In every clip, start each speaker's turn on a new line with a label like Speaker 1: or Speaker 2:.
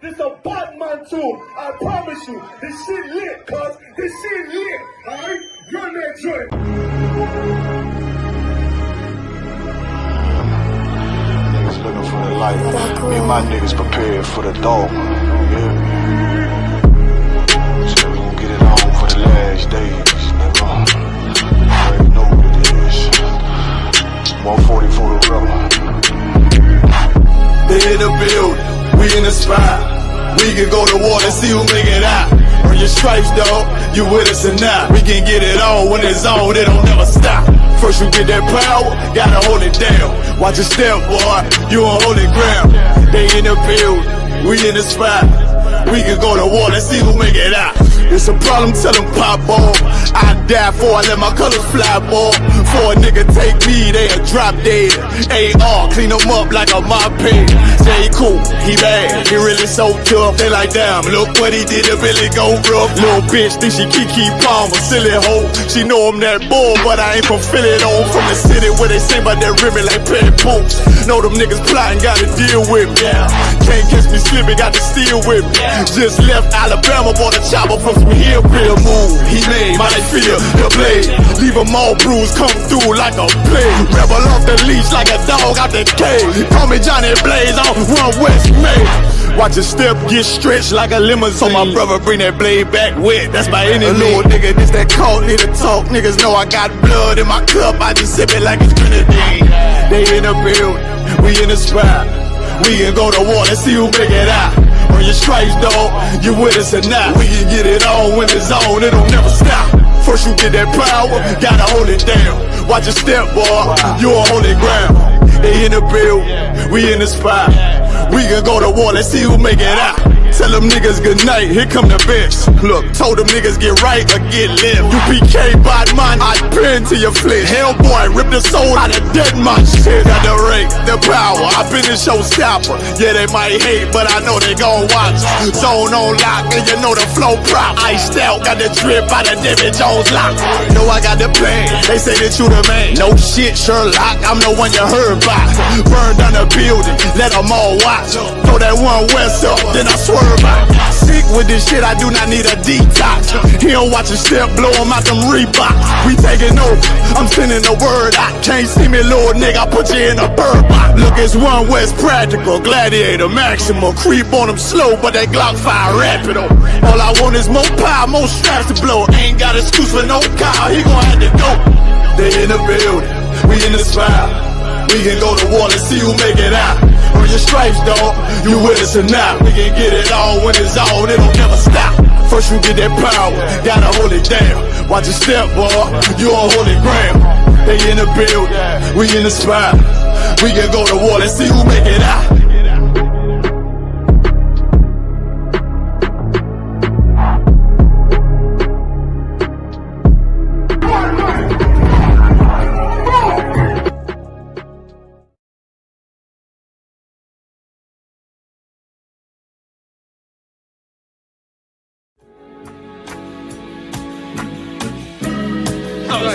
Speaker 1: This a Batman tune. I promise you. This shit lit, cuz. This shit lit. Alright? Run that joint.
Speaker 2: Niggas looking for the light. Me and my niggas prepared for the dog. Yeah. So we gon' get it on for the last days, nigga. You already know what it is. 140 for the rebel.
Speaker 3: They in the building, we in the spot. We can go to war and see who make it out. Earn your stripes, dog, you with us or not. We can get it on when it's on, it don't never stop. First you get that power, gotta hold it down. Watch your step, boy, you on holy ground. They in the building, we in the spot. We can go to war and see who make it out. It's a problem, tell them pop ball. I die for I let my colors fly, ball. For a nigga take me, they a drop dead. AR, clean them up like a mop pig. Say he cool, he bad, he really so tough. They like, damn, look what he did to really go rough. Little bitch think she Kiki Palmer, silly hoe. She know I'm that bull, but I ain't from Philly though. From the city where they sing about that ribbon like petty poops. Know them niggas plotting, gotta deal with me. Can't catch me slipping, got to steal with me. Just left Alabama, bought a chopper from some hillbilly move. He made my feel the blade. Leave them all bruised, come through like a plague. Rebel off the leash like a dog out the cage. Call me Johnny Blaze on One West Main. Watch your step get stretched like a limousine. So my brother bring that blade back wet. That's my enemy. A little nigga, this that cold, need to talk. Niggas know I got blood in my cup. I just sip it like it's grenadine. They in the building, we in the spot. We can go to war and see who make it out. Earn your stripes, dog, you with us or not. We can get it on when it's on, it don't never stop. First you get that power, gotta hold it down. Watch your step, boy, you on holy ground. They in the building, we in the spot. We can go to war, let's see who make it out. Tell them niggas good night, here come the bitch. Look, told them niggas get right or get left. UPK, bad man, I pin to your flesh. Hellboy, rip the soul out of dead man shit. Got the rate, the power, I been the showstopper. Yeah, they might hate, but I know they gon' watch. Zone on lock, and you know the flow prop. Iced out, got the drip out of David Jones lock. Know I got the plan, they say that you the man. No shit, Sherlock, I'm the one you heard by. Burn down the building, let them all watch. Throw that One West up, then I swerve. Sick with this shit, I do not need a detox. He don't watch a step, blow him out them Reeboks. We taking over, I'm sending the word out. Can't see me, little nigga, I put you in a bird box. Look, it's One West practical, gladiator, maximum. Creep on them slow, but that Glock fire rapido. All I want is more power, more straps to blow. Ain't got excuse for no car, he gon' have to go. They in the building, we in the spot. We can go to war and see who make it out. Earn your stripes, dog, you with us or not. We can get it on when it's on, it don't never stop. First you get that power, gotta hold it down. Watch your step, boy, you on holy ground. They in the building, we in the spot. We can go to war and see who make it out.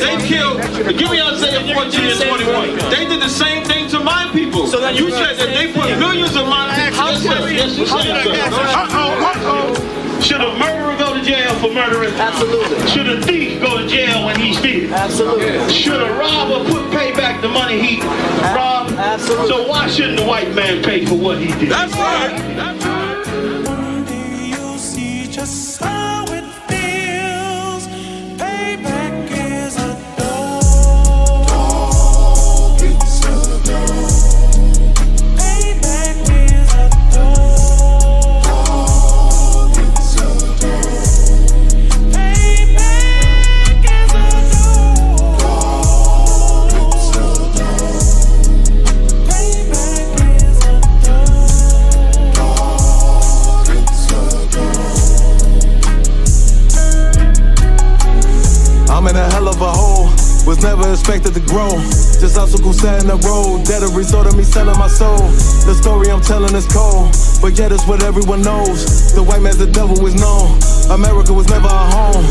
Speaker 4: They killed, give me Isaiah 14 and 21. They did the same thing to my people. So you said that they put millions of my people. Should a murderer go to jail for murdering? Absolutely. Should a thief go to jail when he steals? Absolutely. Should a robber pay back the money he robbed? Absolutely. So why shouldn't the white man pay for what he did? That's right. That's right.
Speaker 5: One day you'll see just how it feels. Payback is a dog. It's a dog. Payback is a dog. It's a dog. Payback is a dog. It's a dog. Payback is a
Speaker 3: I'm in a hell of a hole, was never expected to grow.
Speaker 6: Just obstacles set in the road, that a result of me selling my soul. The story I'm telling is cold, but yet it's what everyone knows. The white man's the devil is known. America was never our home,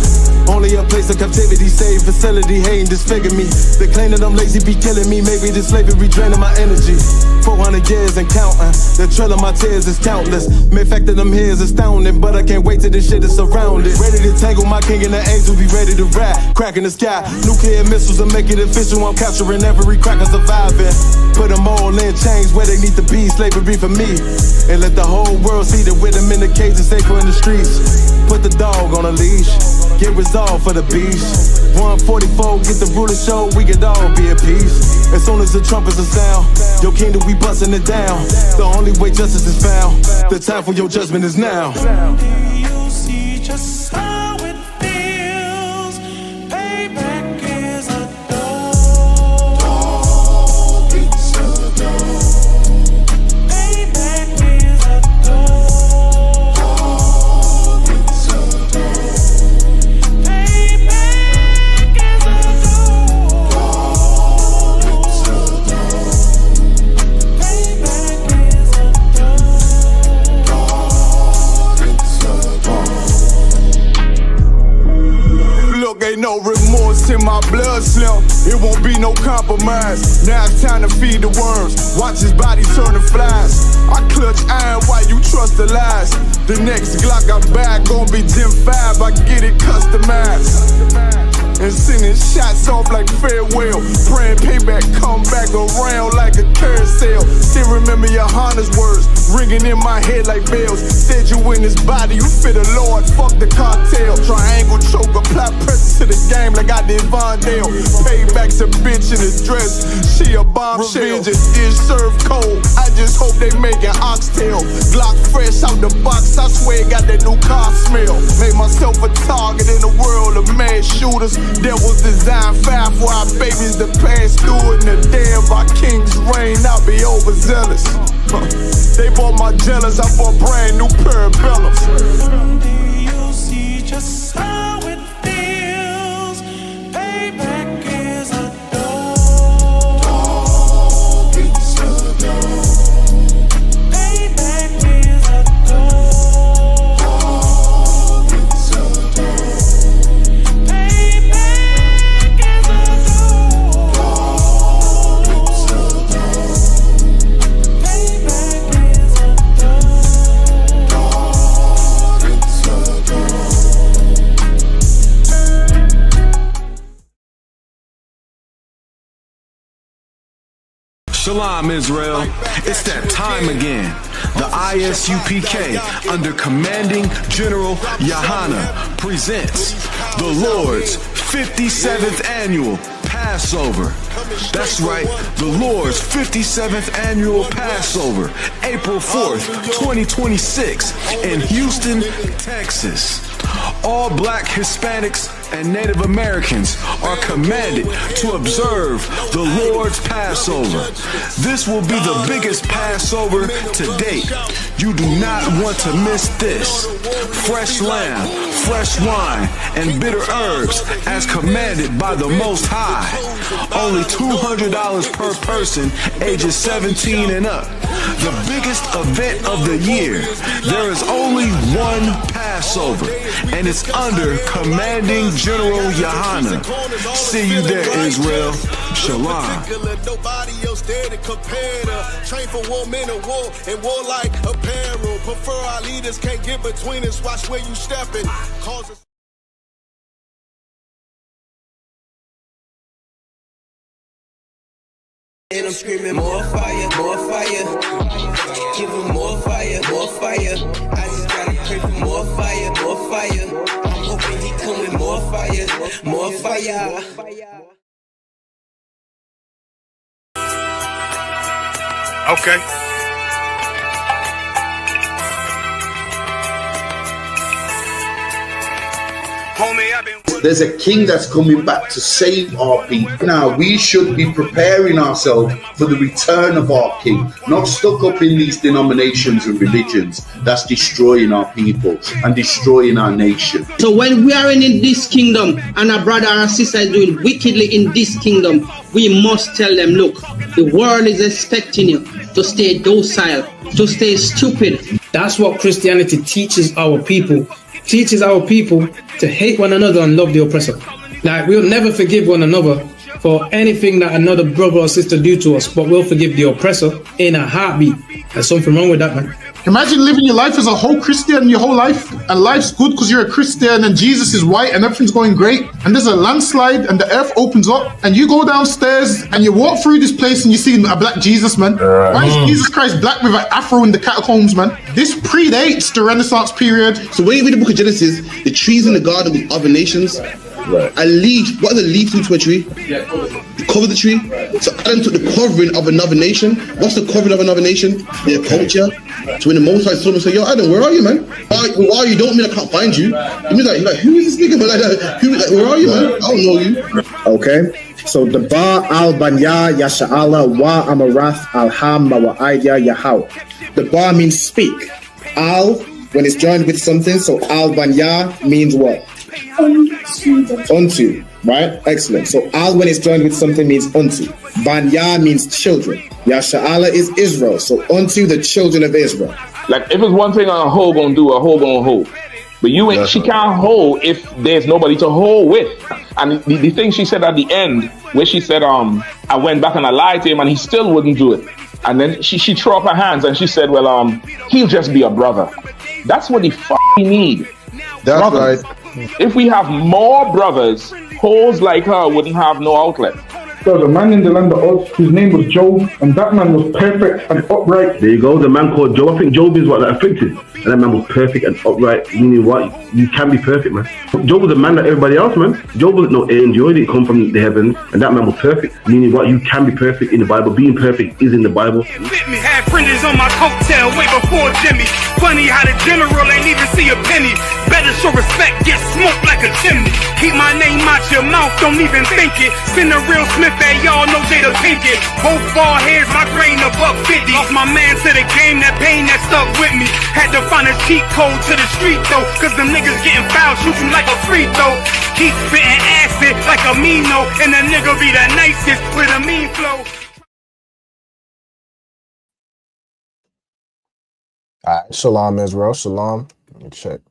Speaker 6: only a place of captivity, safe facility, hating, disfigure me. They claim that I'm lazy, be killing me. Maybe this slavery draining my energy. 400 years and counting, the trail of my tears is countless. Main fact that I'm here is astounding, but I can't wait till this shit is surrounded. Ready to tangle my king and the angels, be ready to rap. Cracking the sky, nuclear missiles will make it official. I'm capturing every cracker surviving. Put them all in chains where they need to be, slavery for me. And let the whole world see that with them in the cage and safer in the streets. Put the dog on a leash, get resolved for the beast. 144, get the ruler show, we could all be at peace. As soon as the trumpets are sound, your kingdom we busting it down. The only way justice is found, the time for your judgment is now.
Speaker 5: You'll see just how it feels. Payback is a dog. It's a dog. Payback is a dog. It's a dog. Payback is a dog. It's a dog. Payback is a
Speaker 3: Look, ain't no remorse in my blood, Slim. It won't be no compromise. Now it's time to feed the worms. Watch his body turn to flies. I clutch iron while you trust the lies. The next Glock I buy gon' be Gen 5. I get it customized. And sending shots off like farewell. Praying payback come back around like a carousel. Still remember your Honda's words ringing in my head like bells. Said you in this body, you fit a Lord, fuck the cartel. Triangle choke, apply pressure to the game like I did Vondale. Payback's a bitch in a dress, she a bombshell. Revenge is served cold, I just hope they make an oxtail. Glock fresh out the box, I swear it got that new car smell. Made myself a target in the world of mad shooters. That was designed fire for our babies to pass through. In the day of our king's reign, I'll be overzealous. They bought my jealous, I bought brand new pair of bellows.
Speaker 5: someday you'll see just how it feels. Payback is a dog. It's a dog. Payback is a dog. It's a dog. Payback is a dog. It's a dog. Payback is a
Speaker 7: Shalom, Israel. It's that time again. The ISUPK, under Commanding General Yahana, presents the Lord's 57th Annual Passover. That's right, the Lord's 57th Annual Passover, April 4th, 2026, in Houston, Texas. All black Hispanics and Native Americans are commanded to observe the Lord's Passover. This will be the biggest Passover to date. You do not want to miss this. Fresh lamb, fresh wine, and bitter herbs as commanded by the Most High. Only $200 per person, ages 17 and up. The biggest event of the year. There is only one Passover, and it's under Commanding General Yahana. See you there, Israel. Shalom.
Speaker 8: Nobody else there to compare to. Train for war, men of war, and war like apparel. Prefer our leaders, can't get between us. Watch where you stepping. Cause us.
Speaker 9: And I'm screaming more fire, more fire. Give them more fire, more fire. I just gotta pray for more fire, more fire. I'm hoping he come with more fire, more fire.
Speaker 1: Okay. Homie, I've been
Speaker 10: There's a king that's coming back to save our people. Now, we should be preparing ourselves for the return of our king, not stuck up in these denominations and religions that's destroying our people and destroying our nation.
Speaker 11: So when we are in this kingdom and a brother or a sister is doing wickedly in this kingdom, we must tell them, look, the world is expecting you to stay docile, to stay stupid.
Speaker 12: That's what Christianity teaches our people. Teaches our people to hate one another and love the oppressor. Like, we'll never forgive one another for anything that another brother or sister do to us, but we'll forgive the oppressor in a heartbeat. There's something wrong with that, man.
Speaker 13: Imagine living your life as a whole Christian your whole life, and life's good because you're a Christian and Jesus is white and everything's going great, and there's a landslide and the earth opens up and you go downstairs and you walk through this place and you see a black Jesus, man. Why is Jesus Christ black with an afro in the catacombs, man? This predates the Renaissance period.
Speaker 14: So when you read the book of Genesis, the trees in the garden with other nations, a leaf, what is a leaf into a tree? Cover the tree. So Adam took the covering of another nation. What's the covering of another nation? Their culture. So when the Most High saw him, say, yo, Adam, where are you, man? Where are you? Don't mean I can't find you. You mean like who is this nigga? Like, where are you, man? I don't know you.
Speaker 15: Okay. So the Ba al Banya Yasha'ala wa Amarath al Ham wa Aidya Yahweh. The Ba means speak. Al, when it's joined with something, so al Banya means what? Unto, right? Excellent. So al, when it's joined with something, means unto. Banya means children. Yasha'ala is Israel. So unto the children of Israel.
Speaker 16: Like, if it's one thing a hoe gonna do, a hoe gonna hold. But you ain't, she can't hold if there's nobody to hold with. And the thing she said at the end, where she said, I went back and I lied to him and he still wouldn't do it. And then she threw up her hands and she said, well, he'll just be a brother. That's what he need.
Speaker 14: That's
Speaker 16: brothers.
Speaker 14: right.
Speaker 16: If we have more brothers, hoes like her wouldn't have no outlet.
Speaker 17: There was a man in the land of Oz, his name was Job, and that man was perfect and upright.
Speaker 18: There you go, the man called Job. I think Job is what that afflicted. And that man was perfect and upright, meaning what? You can be perfect, man. Job was a man like everybody else, man. Job wasn't no angel, he didn't come from the heavens, and that man was perfect, meaning what? You can be perfect in the Bible. Being perfect is in the Bible.
Speaker 5: Had fringes on my coattail way before Jimmy. Funny how the general ain't even see a penny. Better show respect, get smoked like a chimney. Keep my name out your mouth, don't even think it. Send a real Smith at y'all know Jada Pinkett. Both ball heads, my grain above 50. Off my man to the game, that pain that stuck with me. Had to find a cheat code to the street though, cause them niggas getting foul, shoot you like a free throw. Keep spitting acid like a Mino, and the nigga be the nicest with a mean flow.
Speaker 15: All right, shalom Israel, shalom. Let me check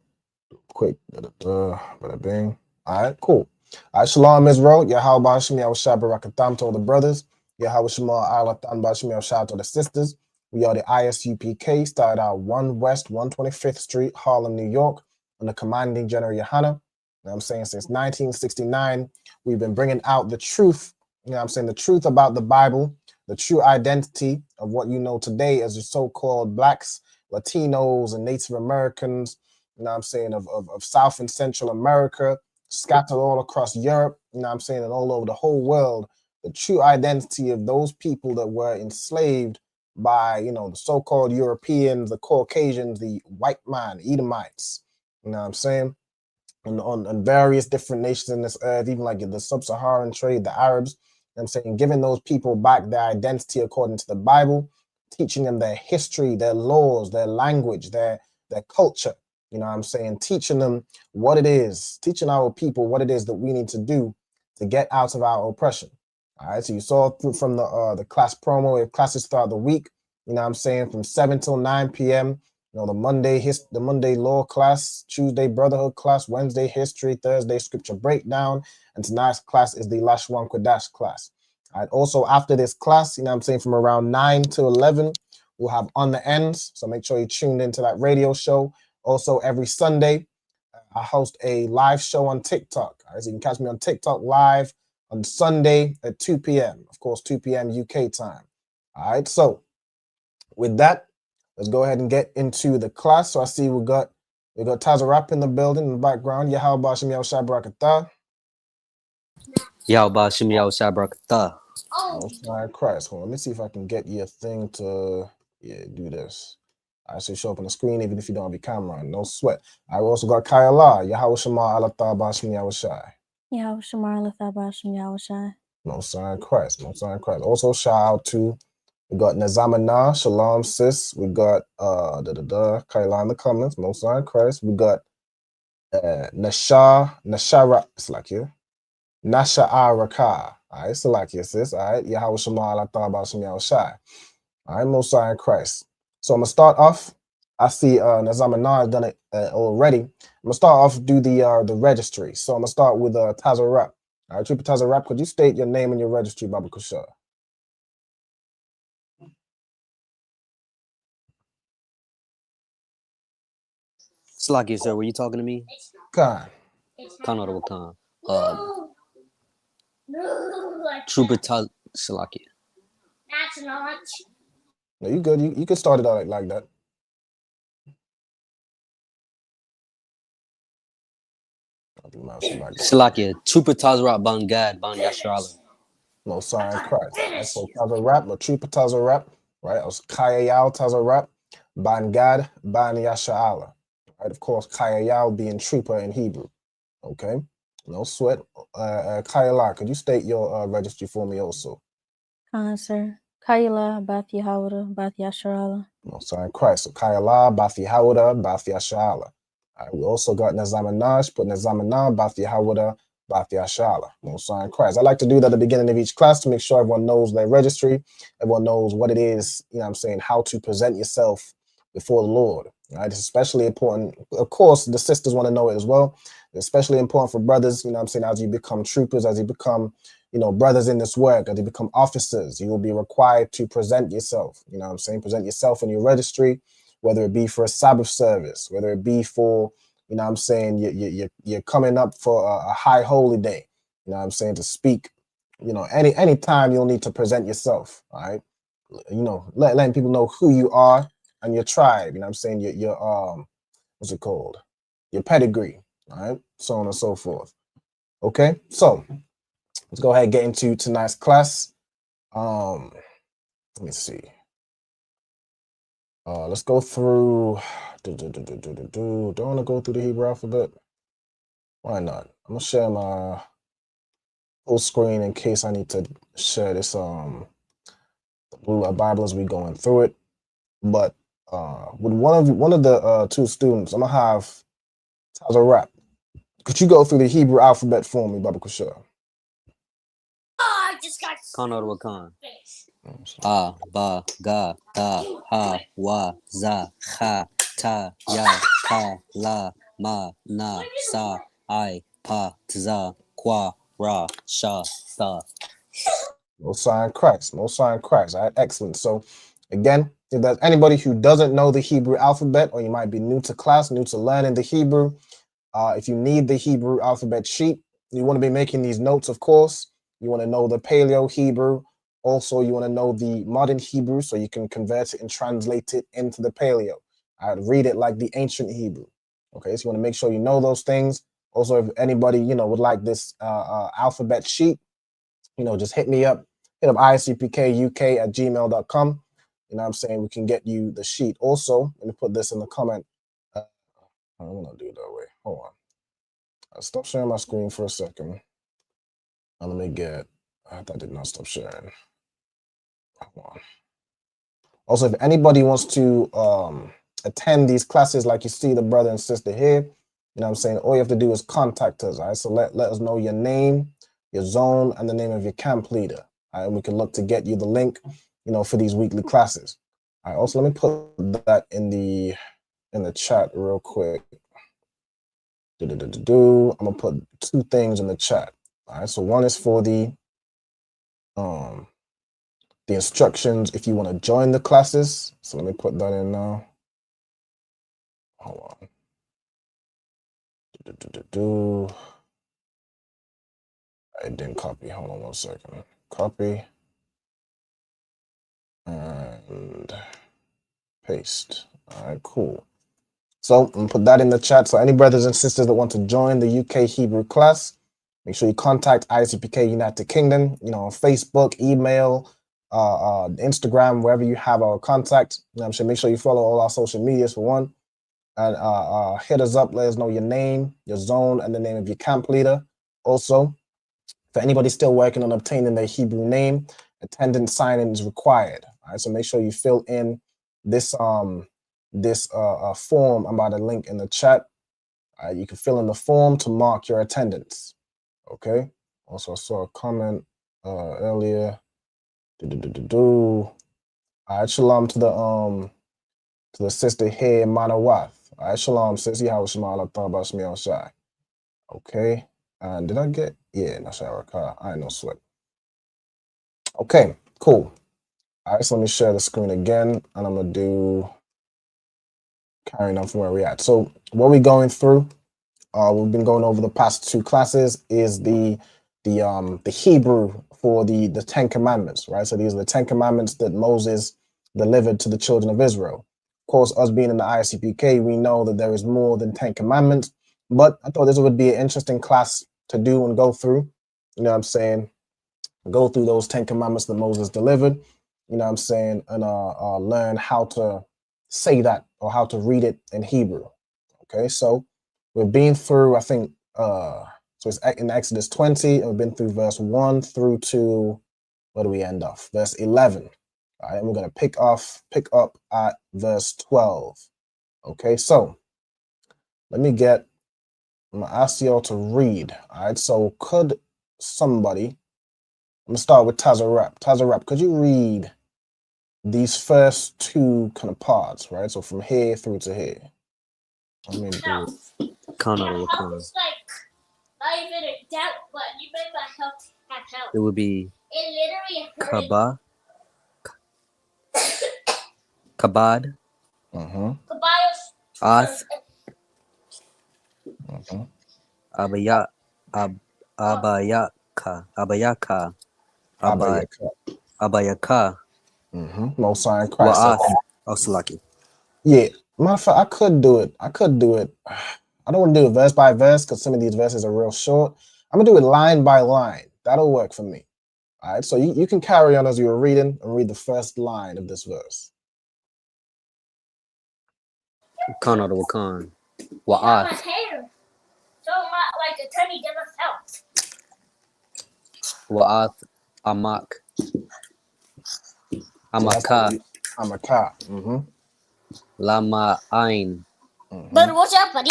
Speaker 15: quick. Bada bing. All right, cool. All right, shalom Israel. Yahweh Bashim Yahweh Barakatam to all the brothers. Yahweh Shema Alatan Bashim Yahweh to the sisters. We are the ISUPK, started out 1 West 125th Street, Harlem, New York, under commanding General Yohana. You know what I'm saying? Since 1969, we've been bringing out the truth, you know what I'm saying, the truth about the Bible, the true identity of what you know today as the so-called blacks, Latinos, and Native Americans, you know what I'm saying, of South and Central America, scattered all across Europe, you know what I'm saying, and all over the whole world, the true identity of those people that were enslaved by, you know, the so-called Europeans, the Caucasians, the white man, Edomites, you know what I'm saying, and on various different nations in this earth, even like the sub-Saharan trade, the Arabs, you know what I'm saying, giving those people back their identity according to the Bible, teaching them their history, their laws, their language, their culture, you know what I'm saying, teaching them what it is, teaching our people what it is that we need to do to get out of our oppression. All right, so you saw through from the class promo, if classes start the week, you know what I'm saying, from 7 till 9 p.m., you know, the Monday law class, Tuesday brotherhood class, Wednesday history, Thursday scripture breakdown, and tonight's class is the Lashawan Qadash class. All right, also after this class, you know what I'm saying, from around 9 to 11, we'll have On the Ends, so make sure you tuned into that radio show. Also every Sunday, I host a live show on TikTok. All right, so you can catch me on TikTok live on Sunday at 2 p.m. Of course, 2 p.m. UK time. All right, so with that, let's go ahead and get into the class. So I see we got Tazarap in the building in the background. Yahweh Bashim Yahweh Barakatah.
Speaker 19: Yahweh Bashim Yahweh Barakatah.
Speaker 15: All right, Christ. Hold on, let me see if I can get your thing to do this. I should show up on the screen even if you don't have your camera on. No sweat. I also got Kayala. Yahweh Shema Alatah Bashim Yahweh Shai.
Speaker 20: Most
Speaker 15: High Christ. Most High Christ. Also, shout out to, we got Nazamana, Shalom, sis. We got Kaila in the comments. Most High Christ. We got Nashara. It's like you. Nasha Araka. All right, so like you, sis. All right, Yahweh Shema Allah Ta'ala Shem Yahushai. All right, Most High Christ. So I'm gonna start off. I see Nazamana has done it already. I'm gonna start off do the registry. So I'm gonna start with Tazarap. All right, Trooper Tazarap, could you state your name and your registry, Baba Kushar?
Speaker 19: Slakia, sir, were you talking to me?
Speaker 15: Khan.
Speaker 19: Khan or Khan? Trooper Salakia.
Speaker 15: No, you good. You can start it out like that.
Speaker 19: Salakia. Trooper Tazrat Bangad Ban Yashrala.
Speaker 15: No sign Christ. Right? So Tazarap, no Trooper Tazarap, right? It was Kayayal Tazarap, Bangad Ban Yashala. Right? Of course, Kayayal being trooper in Hebrew. Okay. No sweat. Kayala, could you state your registry for me also?
Speaker 20: Sir. Kaila, Bath Yahawada, Bath Yasharala.
Speaker 15: No sign Christ. So Kayala, Bath Yahawada, Bath Yashala. We also got Nazamanash, put Nazamana, Bath Yahawada, Bath Yashala. No sign Christ. I like to do that at the beginning of each class to make sure everyone knows their registry, everyone knows what it is, you know what I'm saying, how to present yourself before the Lord. Right? It's especially important. Of course, the sisters want to know it as well. It's especially important for brothers, you know what I'm saying, as you become troopers, as you become, you know, brothers in this work, as you become officers, you will be required to present yourself, you know what I'm saying, present yourself in your registry, whether it be for a Sabbath service, whether it be for, you know what I'm saying, you're coming up for a high holy day, you know what I'm saying, to speak, you know, any time you'll need to present yourself, all right? You know, letting people know who you are and your tribe, you know what I'm saying, your what's it called? Your pedigree, all right? So on and so forth. Okay, so let's go ahead and get into tonight's class. Let me see. Let's go through. Don't want to go through the Hebrew alphabet. Why not? I'm gonna share my full screen in case I need to share this the Blue Bible as we going through it. But with one of the two students, I'm gonna have Tazarap. Could you go through the Hebrew alphabet for me, Baba Kushar?
Speaker 19: Khan or Khan? A, Ba, Ga, Ta, Ha, Wa, Za, Kha, Ta, Ya, Ka, La, Ma, Na, Sa, I, Pa, Tza, Kwa, Ra, Sha, Tha.
Speaker 15: Most sign Christ. Most sign Christ. All right, excellent. So again, if there's anybody who doesn't know the Hebrew alphabet, or you might be new to class, new to learning the Hebrew, if you need the Hebrew alphabet sheet, you want to be making these notes, of course. You want to know the Paleo Hebrew. Also, you want to know the modern Hebrew so you can convert it and translate it into the Paleo. I'd read it like the ancient Hebrew. Okay, so you want to make sure you know those things. Also, if anybody, you know, would like this alphabet sheet, you know, just hit me up. Hit up isupkuk@gmail.com. You know what I'm saying? We can get you the sheet. Also, let me put this in the comment. I don't want to do it that way. Hold on. I'll stop sharing my screen for a second. Let me get, that did not stop sharing. Hold on. Also, if anybody wants to attend these classes, like you see the brother and sister here, you know what I'm saying? All you have to do is contact us. All right. So let us know your name, your zone, and the name of your camp leader. All right, and we can look to get you the link, you know, for these weekly classes. All right. Also, let me put that in the chat real quick. I'm gonna put two things in the chat. All right. So one is for the instructions if you want to join the classes. So let me put that in now. Hold on. I didn't copy. Hold on one second. Copy and paste. All right, cool. So I'm gonna put that in the chat. So any brothers and sisters that want to join the UK Hebrew class, make sure you contact ISUPK United Kingdom, you know, on Facebook, email, Instagram, wherever you have our contact. You know what I'm saying? Make sure you follow all our social medias for one. And hit us up, let us know your name, your zone, and the name of your camp leader. Also, for anybody still working on obtaining their Hebrew name, attendance sign-in is required. All right, so make sure you fill in this form. I'm about to link in the chat. You can fill in the form to mark your attendance. Okay. Also, I saw a comment earlier. All right, shalom to the sister here, Manawath. All right, shalom, sis. How was Shema? Thought about me outside. Okay. And did I get? Yeah, no shower car. I ain't no sweat. Okay, cool. All right, so let me share the screen again, and I'm gonna do carrying on from where we're at. So what we're going through, we've been going over the past 2 classes, is the Hebrew for the 10 commandments, right? So these are the 10 commandments that Moses delivered to the children of Israel. Of course, us being in the ISUPK, we know that there is more than 10 commandments, but I thought this would be an interesting class to do and go through. You know what I'm saying? Go through those 10 commandments that Moses delivered, you know what I'm saying, and learn how to say that or how to read it in Hebrew. Okay, so we've been through, I think, so it's in Exodus 20, and we've been through verse 1 through to, where do we end off? Verse 11. All right, and we're going to pick up at verse 12. Okay, so I'm going to ask you all to read. All right, so could somebody, I'm going to start with Tazarap. Tazarap, could you read these first 2 kind of parts, right? So from here through to here. Let me do it.
Speaker 19: Not even a doubt, but you made my help have help. It would be Kaba, Kabad, Ath, Abayaka, Abayaka.
Speaker 15: Most High in Christ.
Speaker 19: Osalaki.
Speaker 15: Yeah, matter of fact, I could do it. I don't want to do it verse by verse because some of these verses are real short. I'm gonna do it line by line. That'll work for me. All right, so you can carry on as you're reading and read the first line of this verse.
Speaker 19: Khan Wakan. Wa'ath. So like a tiny different Wa'ath Amak. Amaka.
Speaker 15: Amaka.
Speaker 19: Lama Ain. But what's up, buddy?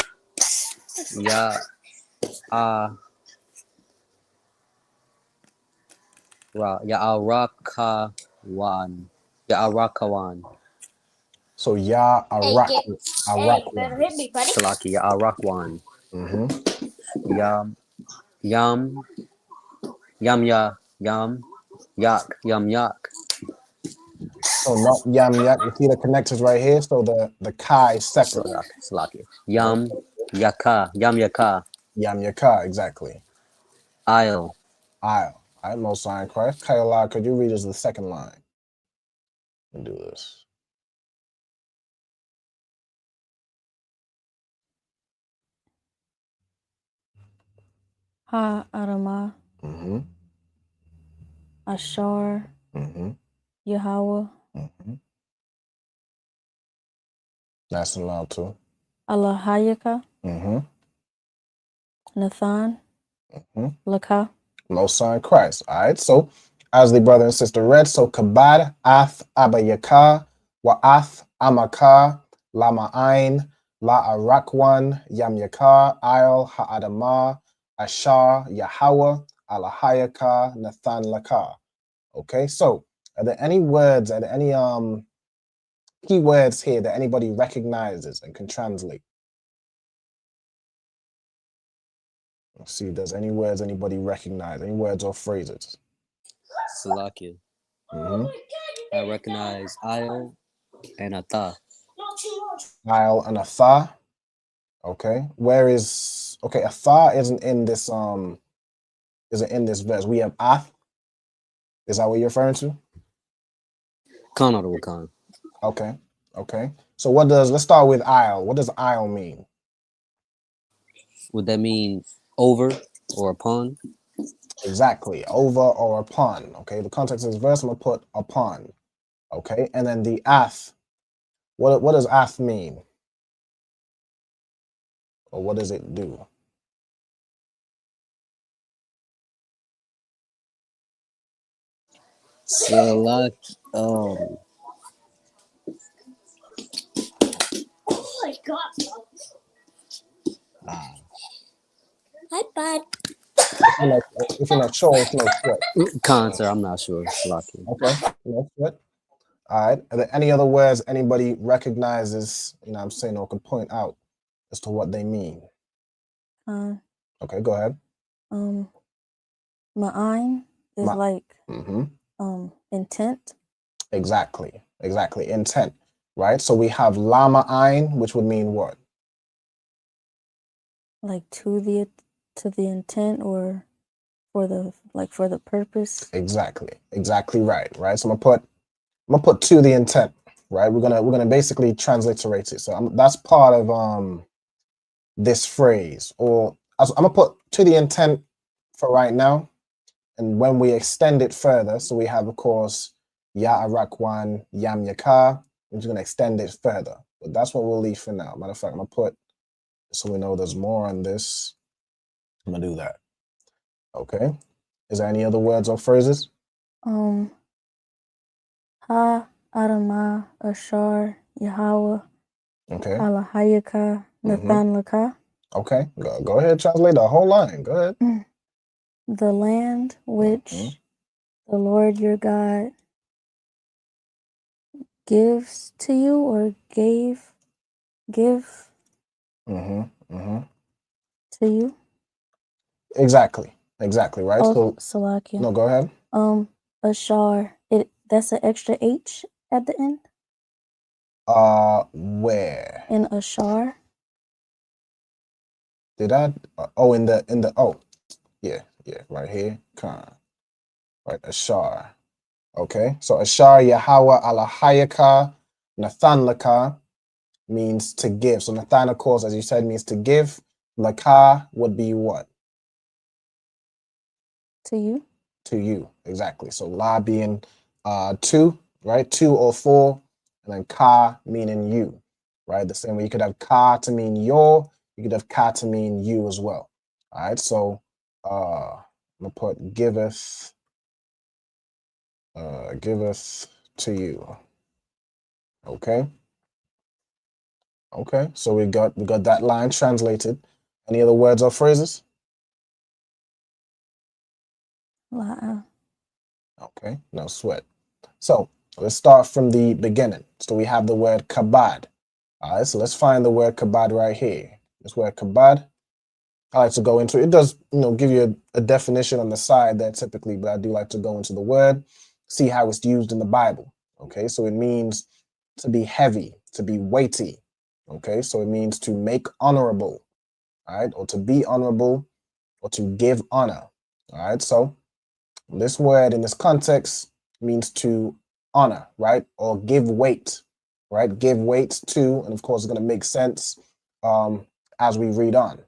Speaker 19: Ya Arakawan. Ya Arakawan.
Speaker 15: So Ya Arak.
Speaker 19: Hey, better hit me, buddy. Salaki, Ya Arakwan. Yam yak.
Speaker 15: So not yam yak. You see the connectors right here. So the ka is separate.
Speaker 19: Salaki. Yam yaka.
Speaker 15: Yam yaka, exactly.
Speaker 19: Aisle.
Speaker 15: All right, Most High in Christ. Kayla, could you read us the second line? And do this.
Speaker 20: Ha Adamah. Ashar. Yahweh.
Speaker 15: That's allowed too.
Speaker 20: Allahayaka. Nathan. Laka.
Speaker 15: Most High in Christ. All right, so as the brother and sister read, so Kabad, Ath, Abayaka, Wa'ath, Amaka, Lama Ain, La Arakwan, Yam Yaka, Ayal, Ha'adamah, Ashar, Yahweh, Alahayaka, Nathan Laka. Okay, so are there any key words here that anybody recognizes and can translate? Let's see if there's any words anybody recognize, any words or phrases.
Speaker 19: Salakia. I recognize Aisle and Atha.
Speaker 15: Aisle and Atha. Okay. Atha isn't in this verse. We have Ath. Is that what you're referring to?
Speaker 19: Khan.
Speaker 15: Okay. So let's start with Aisle. What does Aisle mean?
Speaker 19: Would that mean over or upon?
Speaker 15: Exactly, over or upon. Okay, the context of this verse, I'm gonna put upon. Okay, and then the Ath. What does Ath mean? Or what does it do?
Speaker 19: Salak.
Speaker 20: Hi, bud.
Speaker 15: If you're not sure, it's no sweat.
Speaker 19: Concert, I'm not sure. Salaki.
Speaker 15: Okay, no sweat. All right. Are there any other words anybody recognizes, you know what I'm saying, or could point out as to what they mean? Okay, go ahead.
Speaker 20: Ma'ain is like intent.
Speaker 15: Exactly. Intent, right? So we have lama ain, which would mean what?
Speaker 20: Like to the intent, or for the purpose.
Speaker 15: Exactly right. So I'm gonna put to the intent, right? We're gonna basically transliterate it. So that's part of this phrase, or I'm gonna put to the intent for right now, and when we extend it further, so we have, of course, ya arakwan yam yaka. We're just gonna extend it further, but that's what we'll leave for now. Matter of fact, I'm gonna put, so we know there's more on this. I'm gonna do that. Okay. Is there any other words or phrases?
Speaker 20: Ha Adama Ashar Yahweh.
Speaker 15: Okay.
Speaker 20: Alahayaka Nathan Laka.
Speaker 15: Okay. Go ahead. Translate the whole line. Go ahead.
Speaker 20: The land which the Lord your God gives to you, or give to you.
Speaker 15: Exactly. Right.
Speaker 20: Oh,
Speaker 15: So
Speaker 20: Salakia.
Speaker 15: no, go ahead.
Speaker 20: Ashar. That's an extra H at the end.
Speaker 15: Where?
Speaker 20: In Ashar.
Speaker 15: Did I? Oh, in the oh, yeah, right here. Right, Ashar. Okay, so Ashar Yahweh Alahayaka Nathan Laka means to give. So Nathan, of course, as you said, means to give. Laka would be what?
Speaker 20: To you.
Speaker 15: To you, exactly. So la being two, right? Two or four, and then ka meaning you, right? The same way you could have ka to mean your, you could have ka to mean you as well. All right, so I'm gonna put giveth to you. Okay. So we got that line translated. Any other words or phrases? Okay, no sweat. So let's start from the beginning. So we have the word kabad. All right, so let's find the word kabad right here. This word kabad, I like to go into, it does, give you a definition on the side there typically, but I do like to go into the word, see how it's used in the Bible. Okay, so it means to be heavy, to be weighty. Okay, so it means to make honorable, all right, or to be honorable, or to give honor. All right, so this word in this context means to honor, right, or give weight, right? Give weight to, and of course, it's going to make sense as we read on,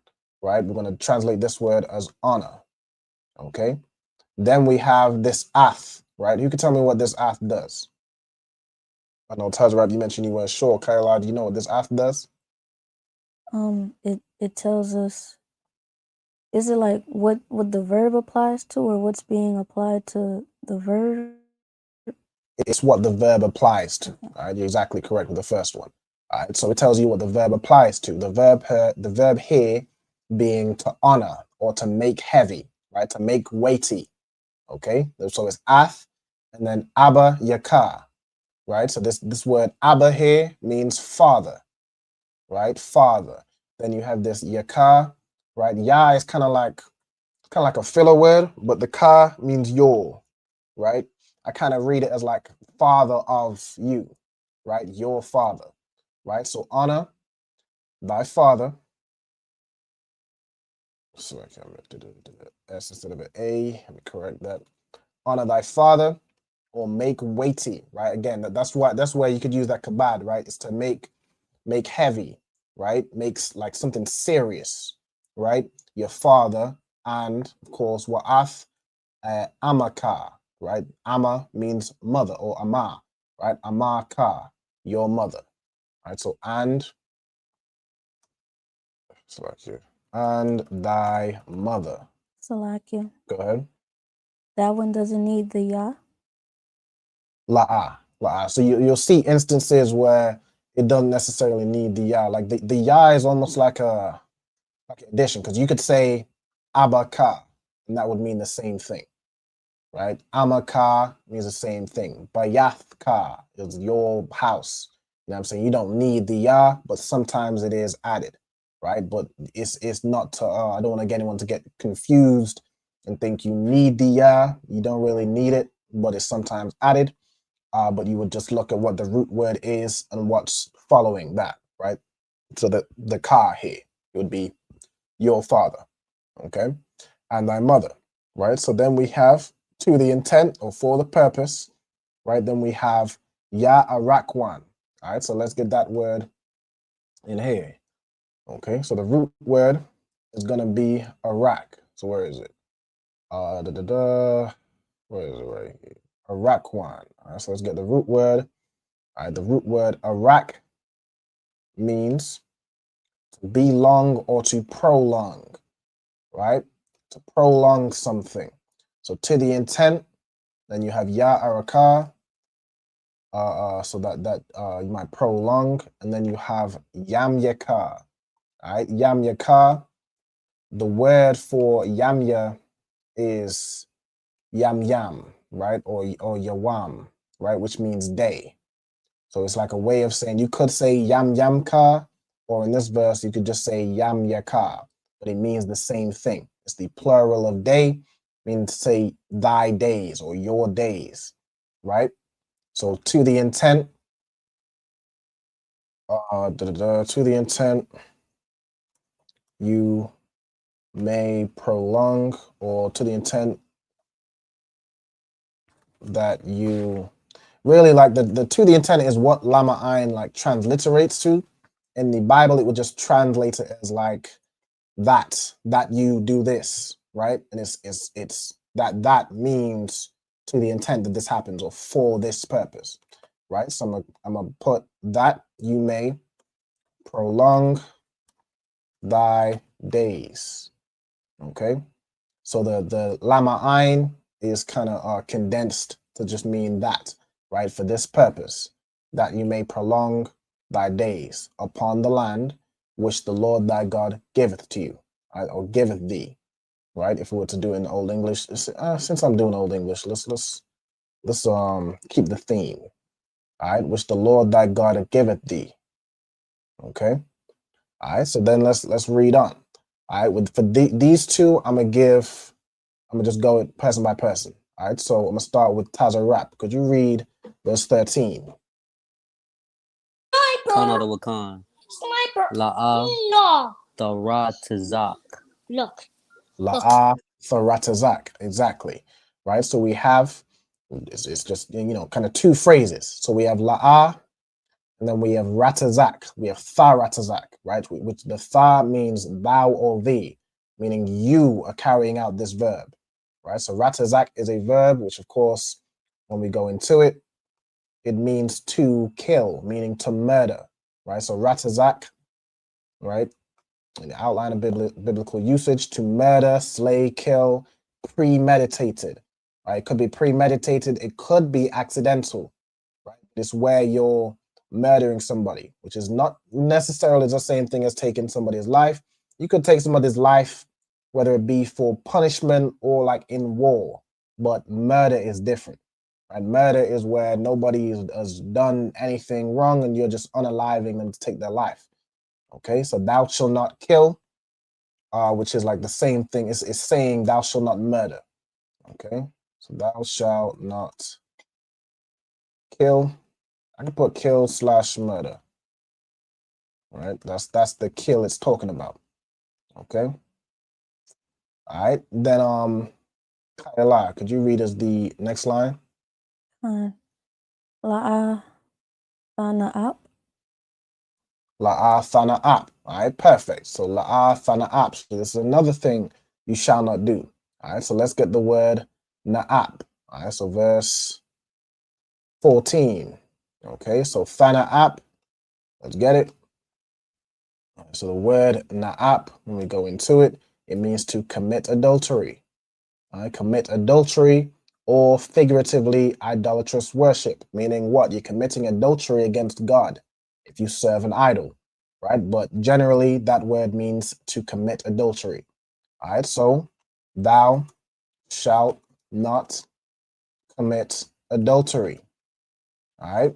Speaker 15: right? We're going to translate this word as honor, okay? Then we have this ath, right? Who can tell me what this ath does? I know, Tazrat, you mentioned you weren't sure. Kayla, do you know what this ath does?
Speaker 20: It tells us, is it like what the verb applies to, or what's being applied to the verb?
Speaker 15: It's what the verb applies to. All right, you're exactly correct with the first one. All right, so it tells you what the verb applies to. The verb here being to honor or to make heavy, right? To make weighty. Okay, so it's ath, and then abba yakar, right? So this word abba here means father, right? Father. Then you have this yakar, right? Ya is kind of like a filler word, but the ka means your, right? I kind of read it as like father of you, right? Your father, right? So honor thy father. So I can't do S instead of an A. Let me correct that. Honor thy father, or make weighty, right? Again, that's where you could use that kabad, right? It's to make heavy, right? Makes like something serious, right? Your father, and of course, wa'ath amaka, right? Ama means mother, or ama, right? Amaka, your mother, right? So and thy mother.
Speaker 20: Salakia.
Speaker 15: Go ahead.
Speaker 20: That one doesn't need the ya.
Speaker 15: La'ah. La'ah. So you'll see instances where it doesn't necessarily need the ya. Like the ya is almost like an addition, because you could say abaka, and that would mean the same thing, right? Amaka means the same thing. Bayathka is your house. You know what I'm saying? You don't need the ya, but sometimes it is added, right? But it's not to, I don't want to get anyone to get confused and think you need the ya. You don't really need it, but it's sometimes added. But you would just look at what the root word is and what's following that, right? So the ka here would be your father, okay? And thy mother, right? So then we have to the intent or for the purpose, right? Then we have ya arakwan, all right? So let's get that word in here, okay? So the root word is gonna be arak. So where is it? Where is it right here? Arakwan. All right, so let's get the root word. All right, the root word arak means to be long or to prolong, right? To prolong something. So to the intent, then you have ya araka, so that you might prolong, and then you have yam yaka. All right, yam yaka. The word for yamya is yam yam, right? Or yawam, right? Which means day. So it's like a way of saying, you could say yam yam ka, or in this verse, you could just say yam yaka, but it means the same thing. It's the plural of day, means to say thy days or your days, right? So to the intent, to the intent, you may prolong, or to the intent that you really like the to the intent is what Lama Ayin like transliterates to. In the Bible, it would just translate it as like that you do this, right? And it's that means to the intent that this happens or for this purpose, right? So I'm gonna put that you may prolong thy days. Okay, so the Lama Ayin is kind of condensed to just mean that, right? For this purpose, that you may prolong thy days upon the land which the Lord thy God giveth to you, right? Or giveth thee, right? If we were to do it in Old English, since I'm doing Old English, let's keep the theme, all right? Which the Lord thy God giveth thee. Okay, all right. So then let's read on. All right, for these two, I'm gonna just go person by person. All right, so I'm gonna start with Taza Rap. Could you read verse 13?
Speaker 19: Khan of the Wakan. La'a.
Speaker 20: No.
Speaker 19: Daratazak.
Speaker 20: Look.
Speaker 15: La'ah Tharatazak. Exactly. Right. So we have it's just kind of two phrases. So we have La'ah, and then we have Ratazak. We have Tharatazak, right? Which the Tha means thou or thee, meaning you are carrying out this verb. Right. So Ratazak is a verb, which of course, when we go into it, it means to kill, meaning to murder. Right. So Ratazak, right? In the outline of biblical usage, to murder, slay, kill, premeditated. Right? It could be premeditated, it could be accidental. Right? It's where you're murdering somebody, which is not necessarily the same thing as taking somebody's life. You could take somebody's life, whether it be for punishment or like in war, but murder is different. Right? Murder is where nobody has done anything wrong and you're just unaliving them to take their life. Okay, so thou shalt not kill, which is like the same thing. It's saying thou shalt not murder. Okay, so thou shalt not kill. I can put kill / murder. All right, that's the kill it's talking about. Okay. All right, then Kayla, could you read us the next line?
Speaker 20: La'a Thana up.
Speaker 15: La'a Thana Ap. All right, perfect. So La'a Thana Ap. So this is another thing you shall not do. All right, so let's get the word Na'ap. All right, so verse 14. Okay, so Thana Ap. Let's get it. So the word Na'ap, when we go into it, it means to commit adultery. All right, commit adultery or figuratively idolatrous worship, meaning what? You're committing adultery against God if you serve an idol, right? But generally, that word means to commit adultery. All right, so thou shalt not commit adultery. All right,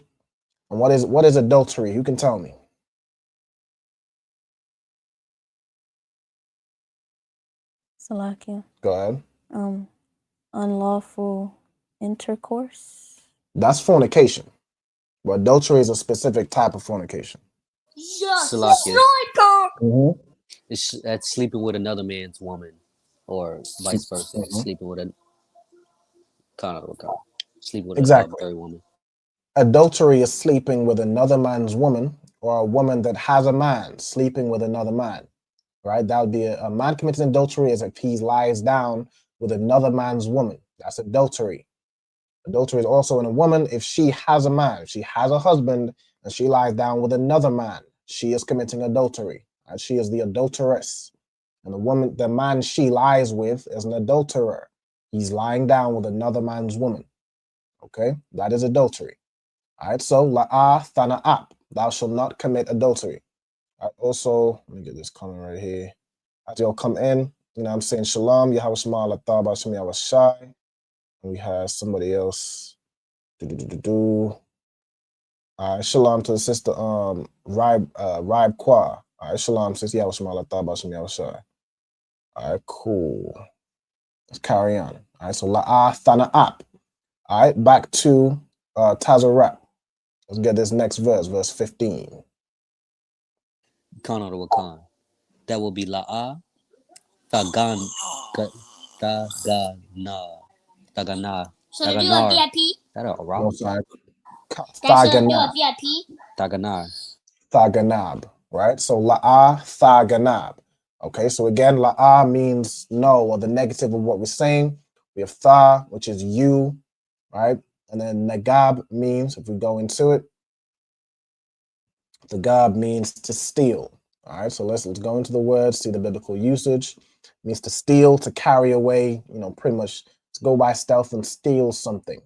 Speaker 15: and what is adultery? Who can tell me?
Speaker 20: Salakia.
Speaker 15: Go ahead.
Speaker 20: Unlawful intercourse.
Speaker 15: That's fornication, but adultery is a specific type of fornication.
Speaker 19: Salakia.
Speaker 15: Mhm.
Speaker 19: That's sleeping with another man's woman, or vice versa.
Speaker 15: Mhm.
Speaker 19: Sleeping with a sleeping with a
Speaker 15: Exactly.
Speaker 19: married woman.
Speaker 15: Adultery is sleeping with another man's woman, or a woman that has a man sleeping with another man, right? That would be a man committing adultery as if he lies down with another man's woman. That's adultery. Adultery is also in a woman if she has a man, if she has a husband, and she lies down with another man. She is committing adultery. Right? She is the adulteress. And the man she lies with is an adulterer. He's lying down with another man's woman. Okay, that is adultery. All right, so la'ah thana'ap, thou shalt not commit adultery. All right, also, let me get this comment right here. As y'all come in, I'm saying shalom, Yahweh Shema, Latah, Bashem Yahweh Shai. And we have somebody else. All right, shalom to the sister Raib Kwa. All right, shalom, sis Yahweh Shema, Latah, Bashem Yahweh Shai. All right, cool. Let's carry on. All right, so la'ah thana'ap. All right, back to Tazarat. Let's get this next verse 15.
Speaker 19: Khan or Wakan. That will be La'a Tagan Tagana.
Speaker 21: So to do a VIP?
Speaker 19: That a rock?
Speaker 15: No, sorry.
Speaker 21: That's do a VIP?
Speaker 19: Taganar.
Speaker 15: Thaganab, right? So la'ah thaganab. Okay, so again, la'ah means no, or the negative of what we're saying. We have tha, which is you, right? And then nagab means, if we go into it, the gab means to steal. All right, so let's go into the words, see the biblical usage. It means to steal, to carry away, pretty much to go by stealth and steal something.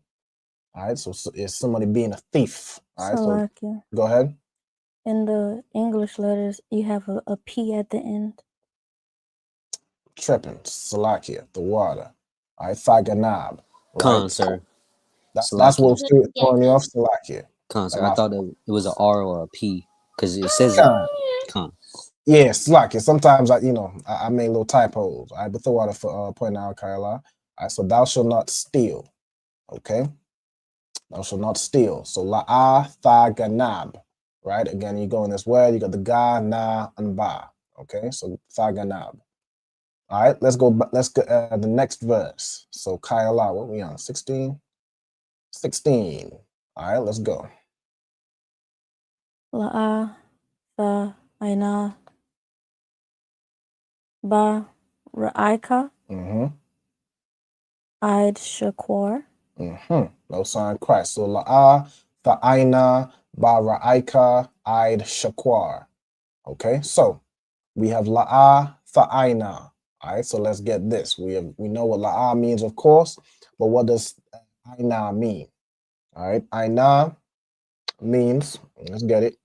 Speaker 15: All right, so is somebody being a thief. All right, so go ahead.
Speaker 20: In the English letters, you have a P at the end.
Speaker 15: Tripping, Salakia, the water. All right, Thaganab.
Speaker 19: Khan, sir.
Speaker 15: That's what's throwing you off, Salakia.
Speaker 19: Khan, sir. I thought it was an R or a P because it says Khan.
Speaker 15: Yeah, Salakia. Sometimes I make little typos. All right, but the water for pointing out, Kaila. All right, so thou shalt not steal. Okay, thou shalt not steal. So la'ah thaganab. Right, again, you go in this word, you got the ga, na, and ba. Okay, so thaganab. All right, let's go. Let's get the next verse. So Kaila, what are we on? 16? 16. All right, let's go.
Speaker 20: La'a, tha, aina, ba, ra'aika, I'd shakwar.
Speaker 15: No sign Christ. So la'a, tha'aina, ba ra'aika, I'd shakwar. Okay, so we have la'a, tha'aina. All right, so let's get this. We know what la'a means, of course, but what does aina mean? All right, aina means, let's get it,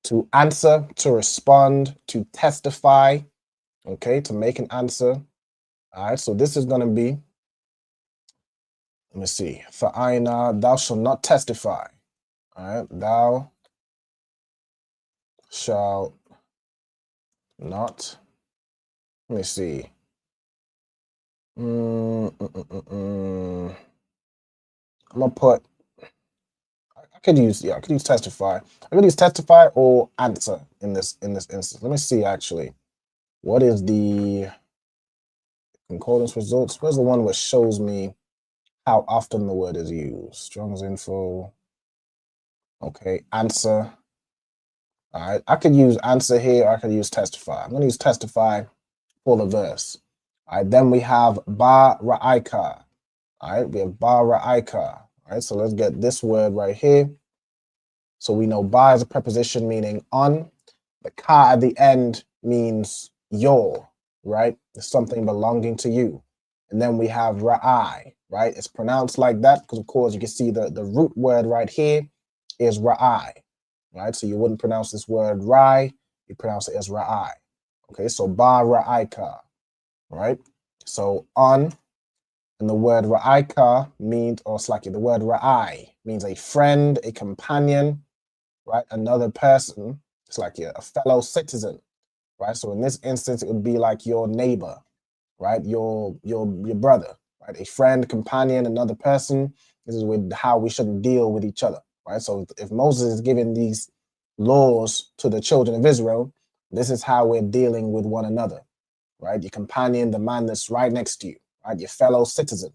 Speaker 15: to answer, to respond, to testify, okay, to make an answer. All right, so this is going to be, let me see, for aina, thou shalt not testify. All right, thou shalt not, let me see. I'm gonna put, I could use testify. I could use testify or answer in this instance. Let me see actually. What is the concordance results? Where's the one which shows me how often the word is used? Strong's info. Okay, answer. All right, I could use answer here, or I could use testify. I'm gonna use testify for the verse. All right, then we have ba ra'aika. All right, we have ba ra'aika. All right, so let's get this word right here. So we know ba is a preposition meaning on. The ka at the end means your, right? It's something belonging to you. and then we have Ra'ai, right? It's pronounced like that because, of course, you can see the root word right here is Ra'ai, right? So you wouldn't pronounce this word Rai, you pronounce it as Ra'ai. Okay, so Ba Ra'aika, right? So on, and the word Ra'aika means, or slightly, the word Ra'ai means a friend, a companion, right? Another person. It's like a fellow citizen, right? So in this instance, it would be like your neighbor, right? Your brother, right? A friend, companion, another person. This is with how we should deal with each other, right? So if Moses is giving these laws to the children of Israel, this is how we're dealing with one another, right? Your companion, the man that's right next to you, right? Your fellow citizen,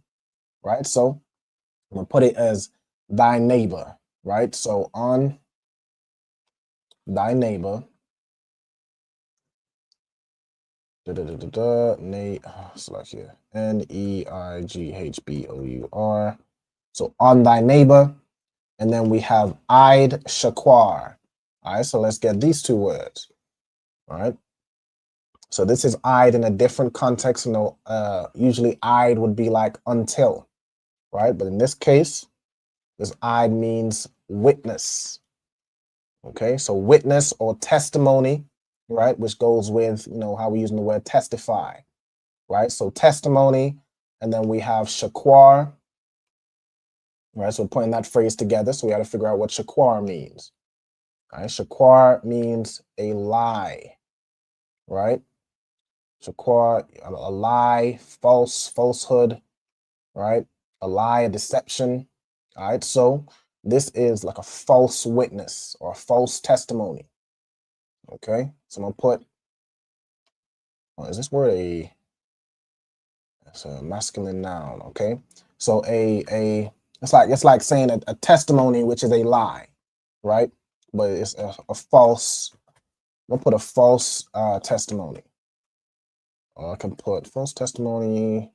Speaker 15: right? So I'm gonna put it as thy neighbor, right? So on thy neighbor, select here, Neighbor. So on thy neighbor, and then we have Eid Shaquar. All right, so let's get these two words. All right. So this is Eid in a different context. You know, usually Eid would be like until, right? But in this case, this Eid means witness. Okay, so witness or testimony, right? Which goes with, you know, how we're using the word testify, right? So testimony, and then we have shaquar, right? So we're putting that phrase together. So we got to figure out what shaquar means. All right, shaquar means a lie, right? Shaquar, a lie, falsehood, right? A lie, a deception. All right, so this is like a false witness or a false testimony. Okay, so I'm gonna put, is this word it's a masculine noun? Okay, so it's like saying a testimony, which is a lie, right? But it's a false. I'm gonna put a false testimony. Or I can put false testimony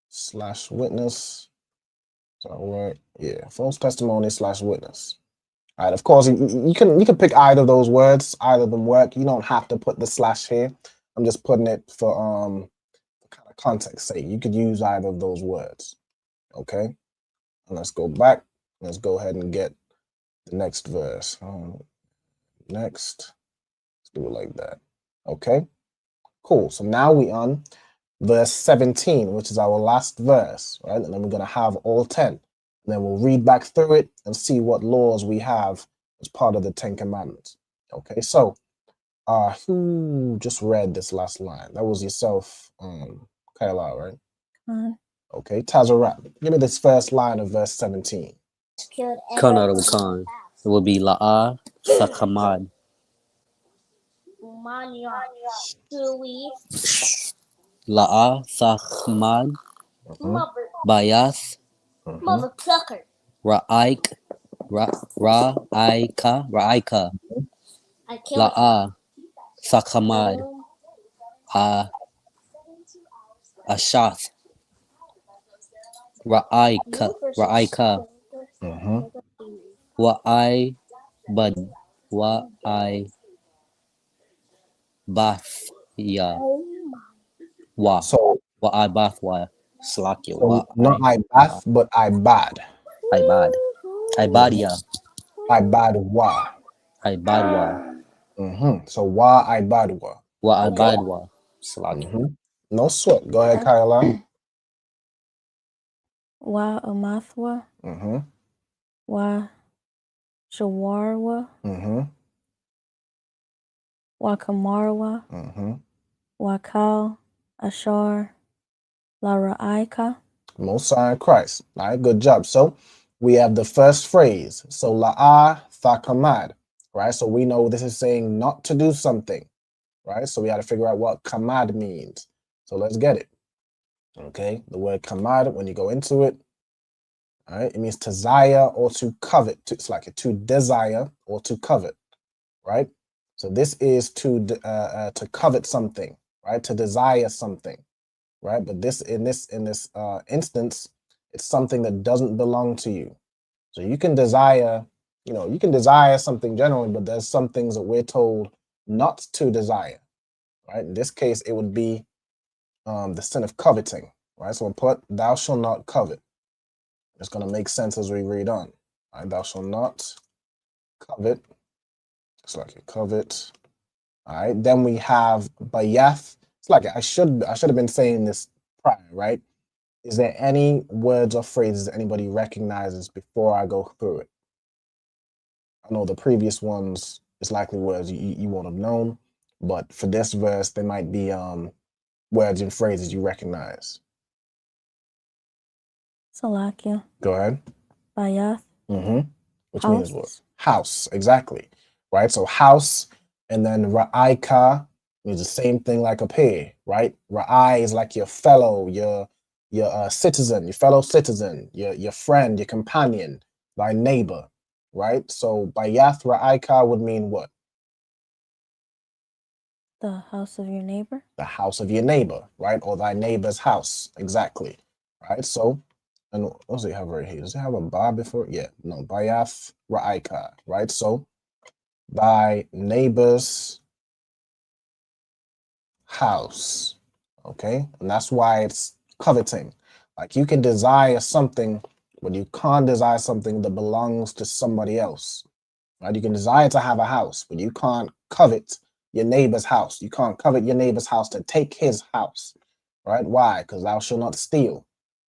Speaker 15: / witness. So right, yeah, false testimony / witness. All right, of course, you can pick either of those words. Either of them work. You don't have to put the / here. I'm just putting it for kind of context sake. You could use either of those words. Okay, and let's go back. Let's go ahead and get the next verse. Next, let's do it like that. Okay, cool. So now we on verse 17, which is our last verse, right? And then we're gonna have all 10. And then we'll read back through it and see what laws we have as part of the 10 Commandments. Okay, so who just read this last line? That was yourself, Kayla, right? Okay, Tazarat, give me this first line of verse 17.
Speaker 19: Honorable Khan. It will be La'a Sakamad. La'a Sakamad. Bayas. Ra'aik. Ra'aika. La'a Sakamad. Ashath. Ra'aika. Wa'ai Bad. Wa'ai Bath. Yeah. Wa.
Speaker 15: So
Speaker 19: Wa'ai Bath. Wa. Slakia.
Speaker 15: So not I bath, but I bad.
Speaker 19: I bad. I bad, yeah.
Speaker 15: I bad wa.
Speaker 19: I bad wa.
Speaker 15: So wa I bad wa.
Speaker 19: Wa I bad wa. Slakia.
Speaker 15: No sweat. Go ahead, Kyla.
Speaker 20: Wa Amathwa. Wa Shawarwa. Wa Kamarwa. Wa Kal Ashar. La Ra'aika.
Speaker 15: Most High Christ. All right, good job. So we have the first phrase. So la'a thakamad, right? So we know this is saying not to do something, right? So we got to figure out what kamad means. So let's get it. Okay, the word kamad, when you go into it, all right, it means to desire or to covet. It's like to desire or to covet, right? So this is to covet something, right? To desire something. Right, but this in this instance, it's something that doesn't belong to you. So you can desire, you can desire something generally, but there's some things that we're told not to desire. Right, in this case, it would be the sin of coveting. right? So we'll put thou shalt not covet. It's going to make sense as we read on. Right? Thou shalt not covet. Just like you covet. All right. Then we have bayath. It's like I should have been saying this prior, right? Is there any words or phrases anybody recognizes before I go through it? I know the previous ones is likely words you won't have known, but for this verse, there might be words and phrases you recognize.
Speaker 20: Salakia.
Speaker 15: Go ahead.
Speaker 20: Bayath.
Speaker 15: Which
Speaker 20: House.
Speaker 15: means what? House, exactly. Right? So house, and then ra'aika means the same thing like up here, right? Ra'i is like your fellow, your citizen, your fellow citizen, your friend, your companion, thy neighbor, right? So bayath ra'aika would mean what?
Speaker 20: The house of your neighbor.
Speaker 15: The house of your neighbor, right? Or thy neighbor's house, exactly, right? So, and what does it have right here? Does it have a ba before? Yeah, no, bayath ra'aika, right? So, thy neighbor's house, okay? And that's why it's coveting. Like you can desire something, but you can't desire something that belongs to somebody else, right? You can desire to have a house, but you can't covet your neighbor's house. You can't covet your neighbor's house to take his house, right? Why? Because thou shalt not steal.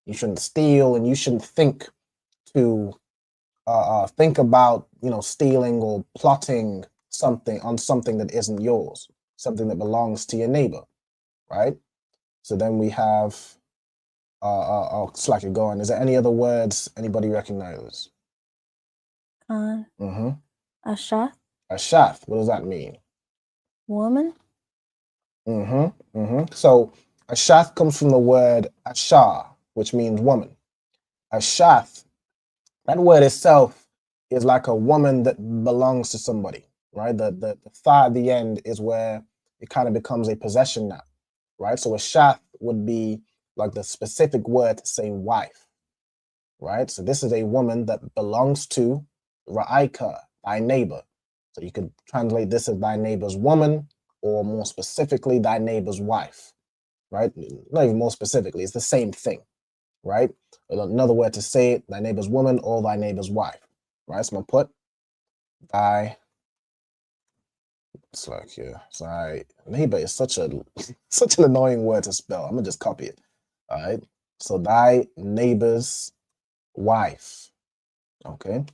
Speaker 15: You shouldn't steal, and you shouldn't think to think about, stealing or plotting something on something that isn't yours, something that belongs to your neighbor, right? So then we have, I'll slack it going. Is there any other words anybody recognizes?
Speaker 20: Khan. Ashath.
Speaker 15: Ashath, what does that mean?
Speaker 20: Woman.
Speaker 15: So ashath comes from the word ashar, which means woman. Ashath, that word itself is like a woman that belongs to somebody, right? The tha at the end is where it kind of becomes a possession now, right? So ashath would be like the specific word to say wife, right? So this is a woman that belongs to ra'aika, thy neighbor. So you could translate this as thy neighbor's woman, or more specifically, thy neighbor's wife, right? Not even more specifically, it's the same thing, right? Another word to say it, thy neighbor's woman or thy neighbor's wife, right? So I'm gonna put thy, it's like, yeah, thy neighbor is such an annoying word to spell. I'm gonna just copy it, all right? So thy neighbor's wife, okay?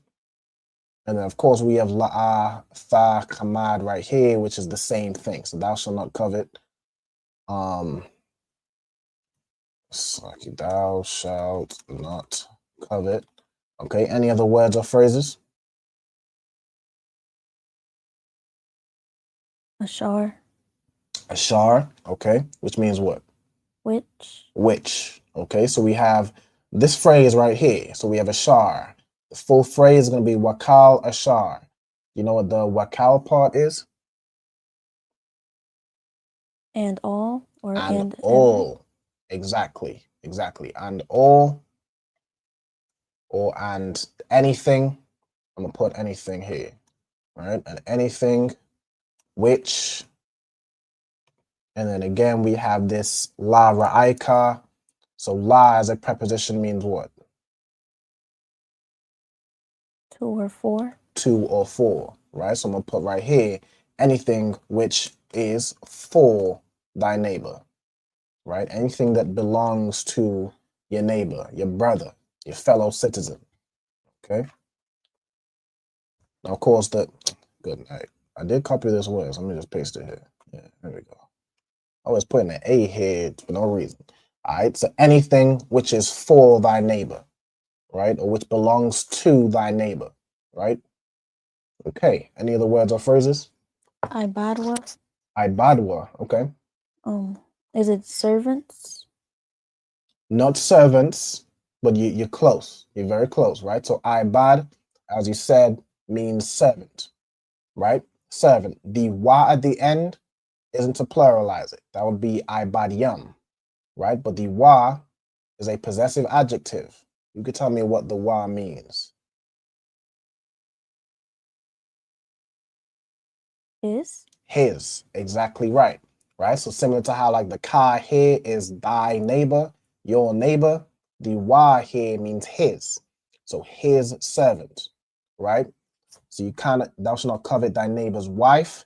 Speaker 15: And then of course we have la'a, tha, kamad right here, which is the same thing. So thou shalt not covet. Thou shalt not covet. Okay, any other words or phrases?
Speaker 20: Ashar.
Speaker 15: Ashar, okay, which means what?
Speaker 20: Which.
Speaker 15: Okay, so we have this phrase right here. So we have ashar. The full phrase is going to be wakal ashar. You know what the wakal part is?
Speaker 20: And all, or and
Speaker 15: all. Exactly. And all, or and anything. I'm gonna put anything here, right? And anything which, and then again we have this la ra'aika. So la as a preposition means what?
Speaker 20: 2 or 4.
Speaker 15: 2 or 4, right? So I'm gonna put right here anything which is for thy neighbor, right? Anything that belongs to your neighbor, your brother, your fellow citizen. Okay. Now, of course, good night. I did copy this word, so let me just paste it here. Yeah, there we go. I was putting an A here for no reason. All right. So anything which is for thy neighbor, right? Or which belongs to thy neighbor, right? Okay. Any other words or phrases?
Speaker 20: Ibadwa.
Speaker 15: Ibadwa. Okay.
Speaker 20: Is it servants?
Speaker 15: Not servants, but you're close. You're very close, right? So ibad, as you said, means servant, right? Servant. The wa at the end isn't to pluralize it. That would be ibadiyam, right? But the wa is a possessive adjective. You could tell me what the wa means. His, exactly right. Right? So similar to how like the ka here is thy neighbor, your neighbor. The wa here means his. So his servant, right? So you kind of, thou shalt not covet thy neighbor's wife.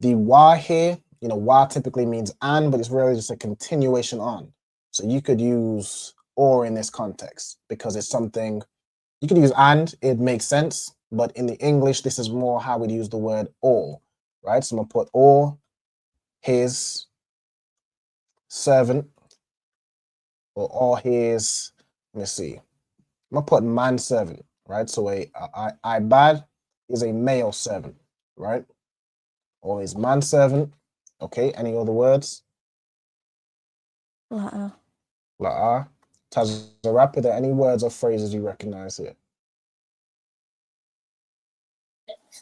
Speaker 15: The wa here, you know, wa typically means and, but it's really just a continuation on. So you could use or in this context because it's something, you could use and, it makes sense. But in the English, this is more how we use the word or, right? So I'm gonna put or his servant or all his, let me see. I'm gonna put manservant, right? So I bad is a male servant, right? Or his manservant. Okay, any other words? La'a. Tazarap, are there any words or phrases you recognize here?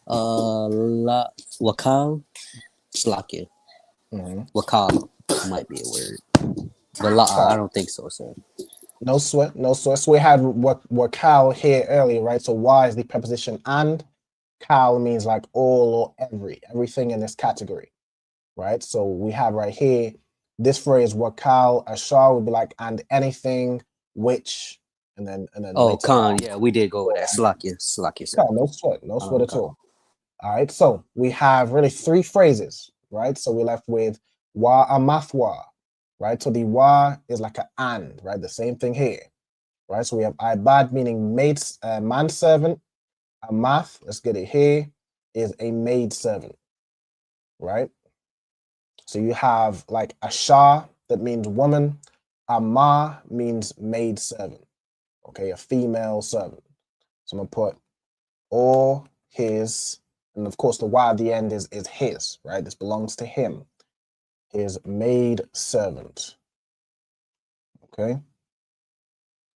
Speaker 19: Wakal, Slakia. Wakal might be a word. But I don't think so, sir.
Speaker 15: No sweat, no sweat. So we had what Cal here earlier, right? So why is the preposition and? Cal means like all or everything in this category, right? So we have right here, this phrase wakal ashar would be like and anything which, and then
Speaker 19: Oh, Khan, yeah, we did go with that. Slakia, sir.
Speaker 15: No sweat, no sweat at all. All right, so we have really three phrases, right? So we're left with wa amathwa, right? So the wa is like an and, right? The same thing here, right? So we have ibad meaning manservant. Amath, let's get it here, is a maid servant, right? So you have like Ashar, that means woman. Amah means maid servant, okay, a female servant. So I'm gonna put or his, and of course the Y at the end is his, right? This belongs to him, his maid servant, okay?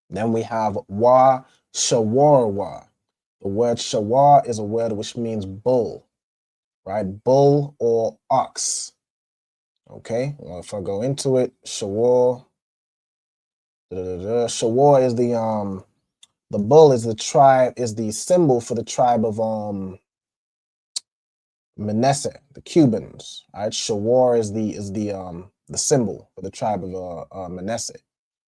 Speaker 15: Then we have wa shawarwa. The word shawar is a word which means bull, right? Bull or ox. Okay, well, if I go into it, shawar. Shawar is the bull is the tribe, is the symbol for the tribe of Manasseh, the Cubans. All right, shawar is the symbol for the tribe of Manasseh.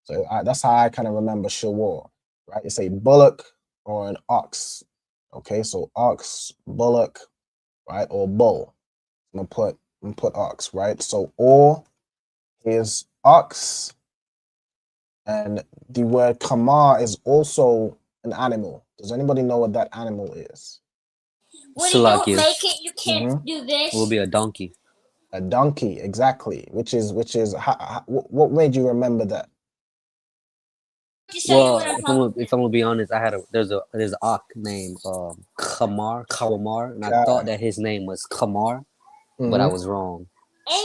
Speaker 15: So that's how I kind of remember shawar, right? It's a bullock or an ox. Okay, so ox, bullock, right, or bull. I'm gonna put ox, right? So or is ox, and the word kamar is also an animal. Does anybody know what that animal is?
Speaker 21: When you don't make it, you can't do this.
Speaker 19: Will be a donkey.
Speaker 15: A donkey, exactly. Which is what made you remember that?
Speaker 19: Well, if I'm gonna be honest, there's an Ak named Kawamar, and I thought that his name was Kamar, but I was wrong.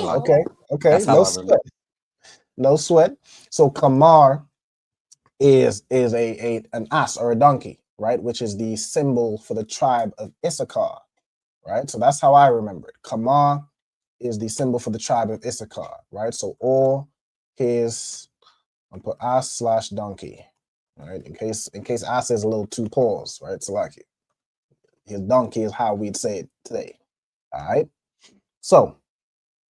Speaker 15: Okay,
Speaker 19: That's how
Speaker 15: no
Speaker 19: I remember.
Speaker 15: sweat. No sweat. So kamar is an ass or a donkey, right? Which is the symbol for the tribe of Issachar, right? So that's how I remember it. Kamar is the symbol for the tribe of Issachar, right? So all his, I'll put ass / donkey, right? In case ass is a little too pause, right? So like his donkey is how we'd say it today. All right. So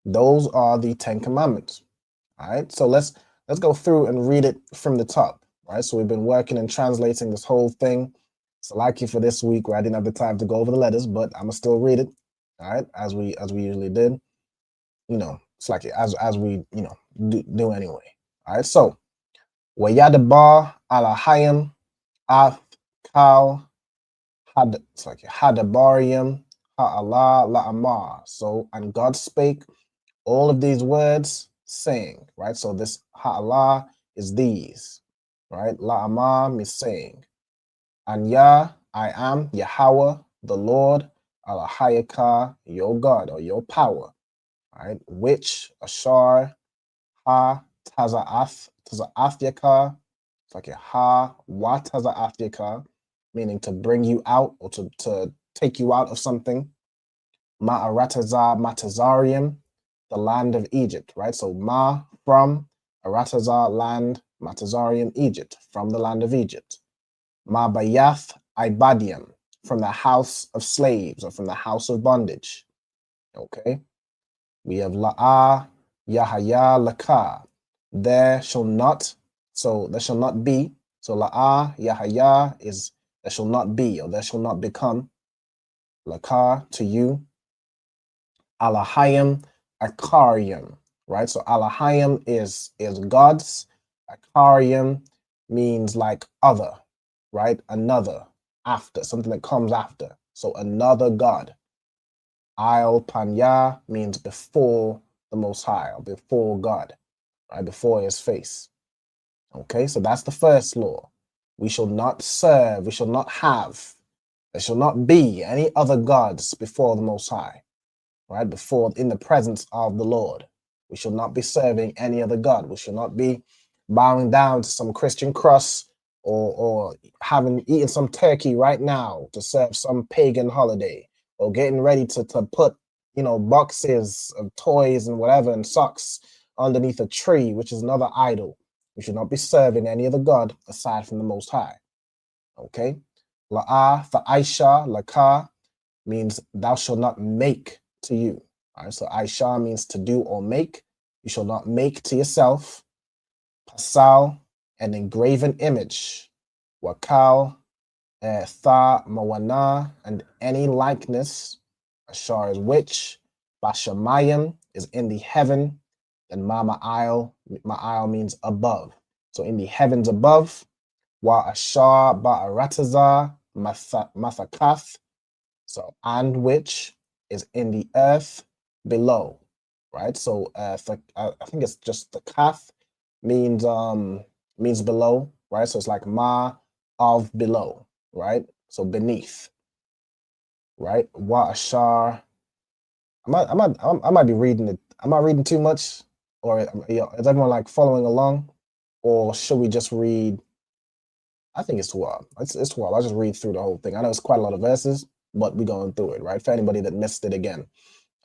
Speaker 15: those are the 10 commandments. All right. So let's go through and read it from the top. Right. So we've been working and translating this whole thing. So like you for this week where I didn't have the time to go over the letters, but I'm gonna still read it. All right, as we usually did. You know, it's like as we do anyway. All right. So Wayadabar Alahayim Ath Kal Had, it's like Hadabarium Ha'Allah La'amar. So and God spake all of these words saying, right? So this Ha'Allah is these, right? La'amar means saying. And Yah, I am Yahweh, the Lord, Alahayaka, your God or your power, right? Which Ashar Ha Taza'athyaka, it's like a Ha Wa Taza'athyaka, meaning to bring you out or to take you out of something. Ma'arataza Matazarium, the land of Egypt, right? So Ma from Arataza land, Matazarium, Egypt, from the land of Egypt. Ma Bayath Ibadium, from the house of slaves or from the house of bondage. Okay. We have La'a Yahaya Laka, there shall not So there shall not be. So la'ah, yahaya is there shall not be, or there shall not become. Laka, to you. Alahayim, Akarium, right? So Alahayim is gods. Akarium means like other, right? Another, after, something that comes after. So another god. Al Panya means before the Most High, or before God, right? Before his face. Okay, so that's the first law. We shall not serve, we shall not have, there shall not be any other gods before the Most High, right? Before, in the presence of the Lord. We shall not be serving any other God. We shall not be bowing down to some Christian cross, or having eaten some turkey right now to serve some pagan holiday, or getting ready to put, boxes of toys and whatever and socks underneath a tree, which is another idol. We should not be serving any other God aside from the Most High. Okay? La'ah, for Aisha, Laka means thou shalt not make to you. All right, so Aisha means to do or make. You shall not make to yourself. Pasal, an engraven image. Wakal, tha, mawana, and any likeness. Ashar is which. Bashamayim is in the heaven. And ma'al means above. So in the heavens above. Wa ashar ba'arataza mathakath. So and which is in the earth below, right? So I think it's just the kath means below, right? So it's like ma of below, right? So beneath, right? Wa ashar. I might be reading it. Am I reading too much, or is everyone like following along, or should we just read? I think it's 12. It's 12. I'll just read through the whole thing. I know it's quite a lot of verses, but we're going through it, right? For anybody that missed it again.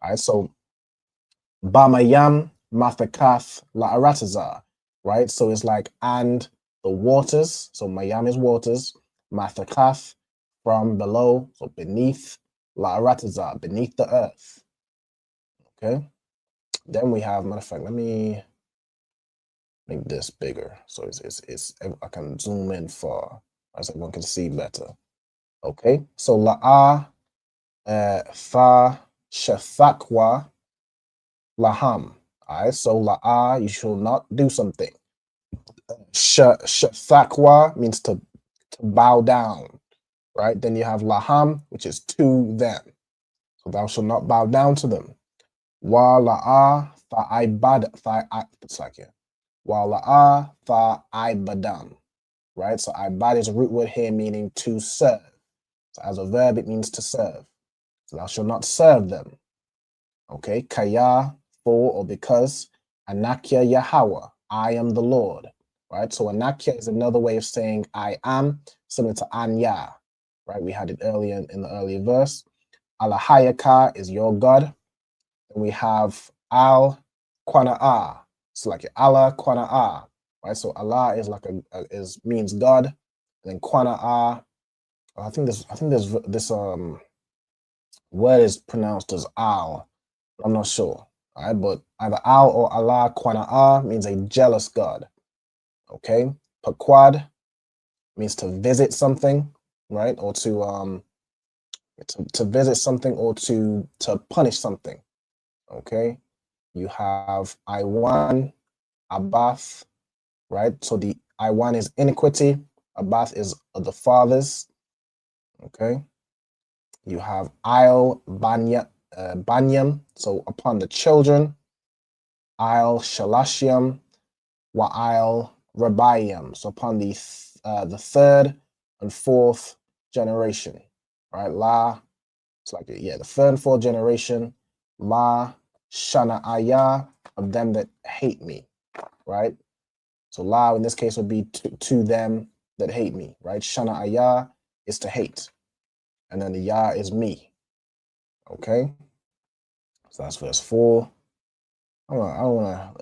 Speaker 15: All right, so Bamayam Mathakath La'aratazar, right? So it's like, and the waters, so Mayam is waters, Mathakath from below, so beneath, La'aratazar, beneath the earth. Okay, then we have, matter of fact, let me make this bigger so it's I can zoom in far as everyone can see better. Okay, so La'ah, Fa, Shathakwa, Laham. All right, so La'ah, you shall not do something. Shathakwa means to bow down, right? Then you have Laham, which is to them. So thou shalt not bow down to them. Wa La'ah, Fa'ibad, it's like here. Wa La'ah, Fa'ibadam, right? So Ibad is a root word here meaning to serve. So as a verb, it means to serve. So thou shalt not serve them. Okay, Kaya, for or because. Anakya Yahweh, I am the Lord. Right, so Anakya is another way of saying I am, similar to Anya. Right, we had it earlier in the earlier verse. Alahayaka is your God. And we have Al Quana'ah. It's like Allah Quana'ah. Right, so Allah is like means God. And then Quana'ah, I think this word is pronounced as Al. I'm not sure. All right, but either Al or Allah Quana'ah means a jealous God. Okay, Paquad means to visit something, right? Or to visit something, or to punish something. Okay, you have Iwan, Abath, right? So the Iwan is iniquity, Abath is the fathers. Okay, you have Il Banyam, so upon the children. Il Shalashiam, Wa'il Rabayam, so upon the third and fourth generation, right? La, it's like, yeah, the third and fourth generation. La Shana Aya, of them that hate me, right? So La in this case would be to them that hate me, right? Shana Aya is to hate, and then the Ya is me. Okay, so that's verse 4. I don't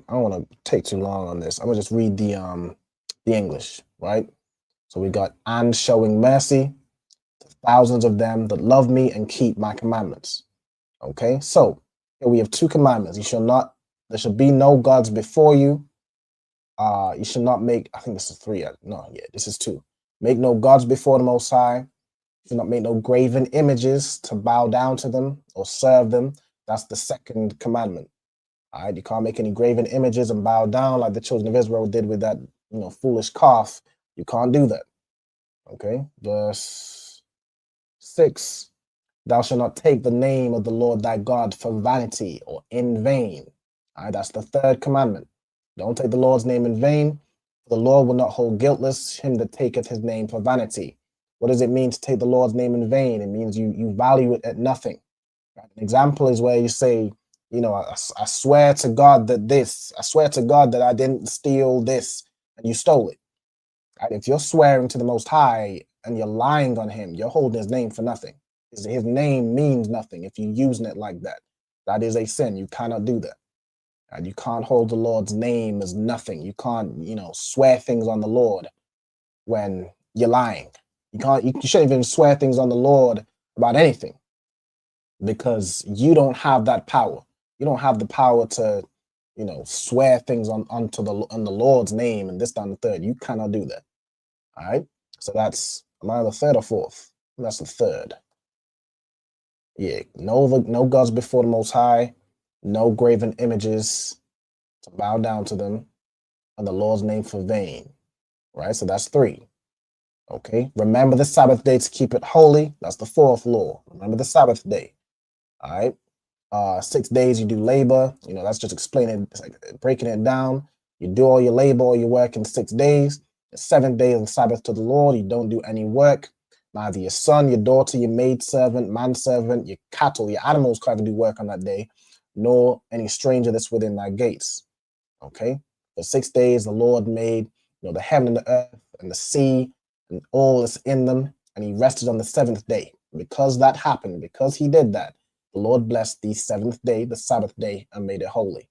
Speaker 15: want to take too long on this. I'm gonna just read the English, right? So we got, and showing mercy to thousands of them that love me and keep my commandments. Okay, so here we have two commandments. There shall be no gods before you. You should not make, I think this is 3. No, yeah, this is 2. Make no gods before the Most High. You should not make no graven images to bow down to them or serve them. That's the 2nd commandment. All right, you can't make any graven images and bow down like the children of Israel did with that, foolish calf. You can't do that. Okay, verse 6. Thou shalt not take the name of the Lord thy God for vanity or in vain. All right, that's the 3rd commandment. Don't take the Lord's name in vain. The Lord will not hold guiltless him that taketh his name for vanity. What does it mean to take the Lord's name in vain? It means you value it at nothing. Right? An example is where you say, I swear to God that I swear to God that I didn't steal this, and you stole it. Right? If you're swearing to the Most High and you're lying on him, you're holding his name for nothing. His name means nothing if you're using it like that. That is a sin. You cannot do that. And you can't hold the Lord's name as nothing. You can't, swear things on the Lord when you're lying. You shouldn't even swear things on the Lord about anything, because you don't have that power. You don't have the power to, swear things on the Lord's name and this, that, and the third. You cannot do that. All right. So that's, am I the 3rd or 4th? That's the 3rd. Yeah. No gods before the Most High. No graven images to bow down to them, and the Lord's name for vain. Right. So that's 3. Okay. Remember the Sabbath day to keep it holy. That's the 4th law. Remember the Sabbath day. All right. 6 days you do labor. That's just explaining, it's like breaking it down. You do all your labor, all your work in 6 days. The 7th day is the Sabbath to the Lord. You don't do any work. Neither your son, your daughter, your maidservant, manservant, your cattle, your animals can't even do work on that day, nor any stranger that's within thy gates. Okay. For 6 days the Lord made, the heaven and the earth and the sea and all that's in them, and he rested on the 7th day. Because that happened, because he did that, the Lord blessed the 7th day, the Sabbath day, and made it holy.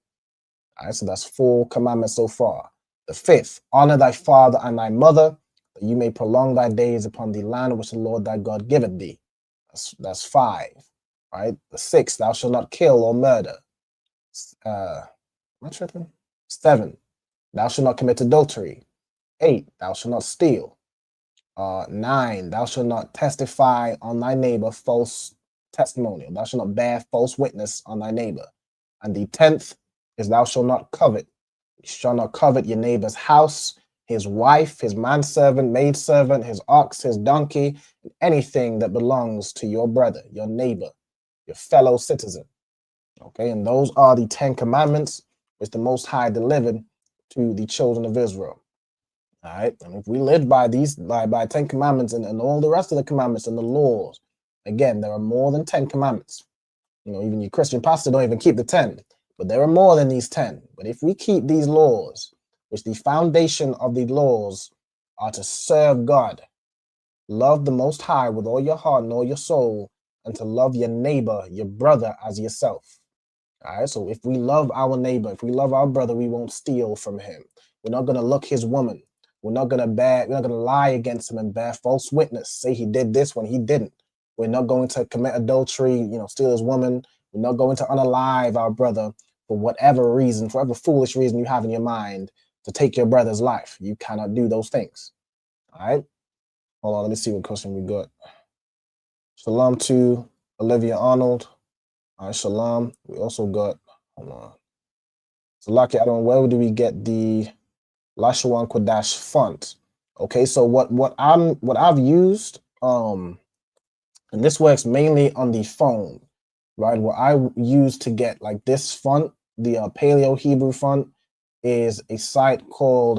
Speaker 15: All right, so that's 4 commandments so far. The 5th, honor thy father and thy mother, that you may prolong thy days upon the land which the Lord thy God giveth thee. That's 5. Right. The 6th, thou shalt not kill or murder. Am I tripping? 7, thou shalt not commit adultery. 8, thou shalt not steal. 9, thou shalt not testify on thy neighbor false testimonial. Thou shalt not bear false witness on thy neighbor. And the 10th is thou shalt not covet. You shall not covet your neighbor's house, his wife, his manservant, maidservant, his ox, his donkey, anything that belongs to your brother, your neighbor, your fellow citizen. Okay, and those are the 10 commandments which the Most High delivered to the children of Israel. All right, and if we live by these, by 10 commandments and all the rest of the commandments and the laws, again, there are more than 10 commandments. Even your Christian pastor don't even keep the 10, but there are more than these 10. But if we keep these laws, which the foundation of the laws are to serve God, love the Most High with all your heart and all your soul, and to love your neighbor, your brother, as yourself. All right, so if we love our neighbor, if we love our brother, we won't steal from him. We're not going to look his woman. We're not going to lie against him and bear false witness, say he did this when he didn't. We're not going to commit adultery, steal his woman. We're not going to unalive our brother for whatever reason, for whatever foolish reason you have in your mind to take your brother's life. You cannot do those things. All right. Hold on. Let me see what question we got. Shalom to Olivia Arnold. All right. Shalom. We also got, hold on. So, Lucky, I don't know, where do we get the Lashawan Qadash font? Okay. So what I've used, and this works mainly on the phone, right? What I use to get like this font, the Paleo Hebrew font, is a site called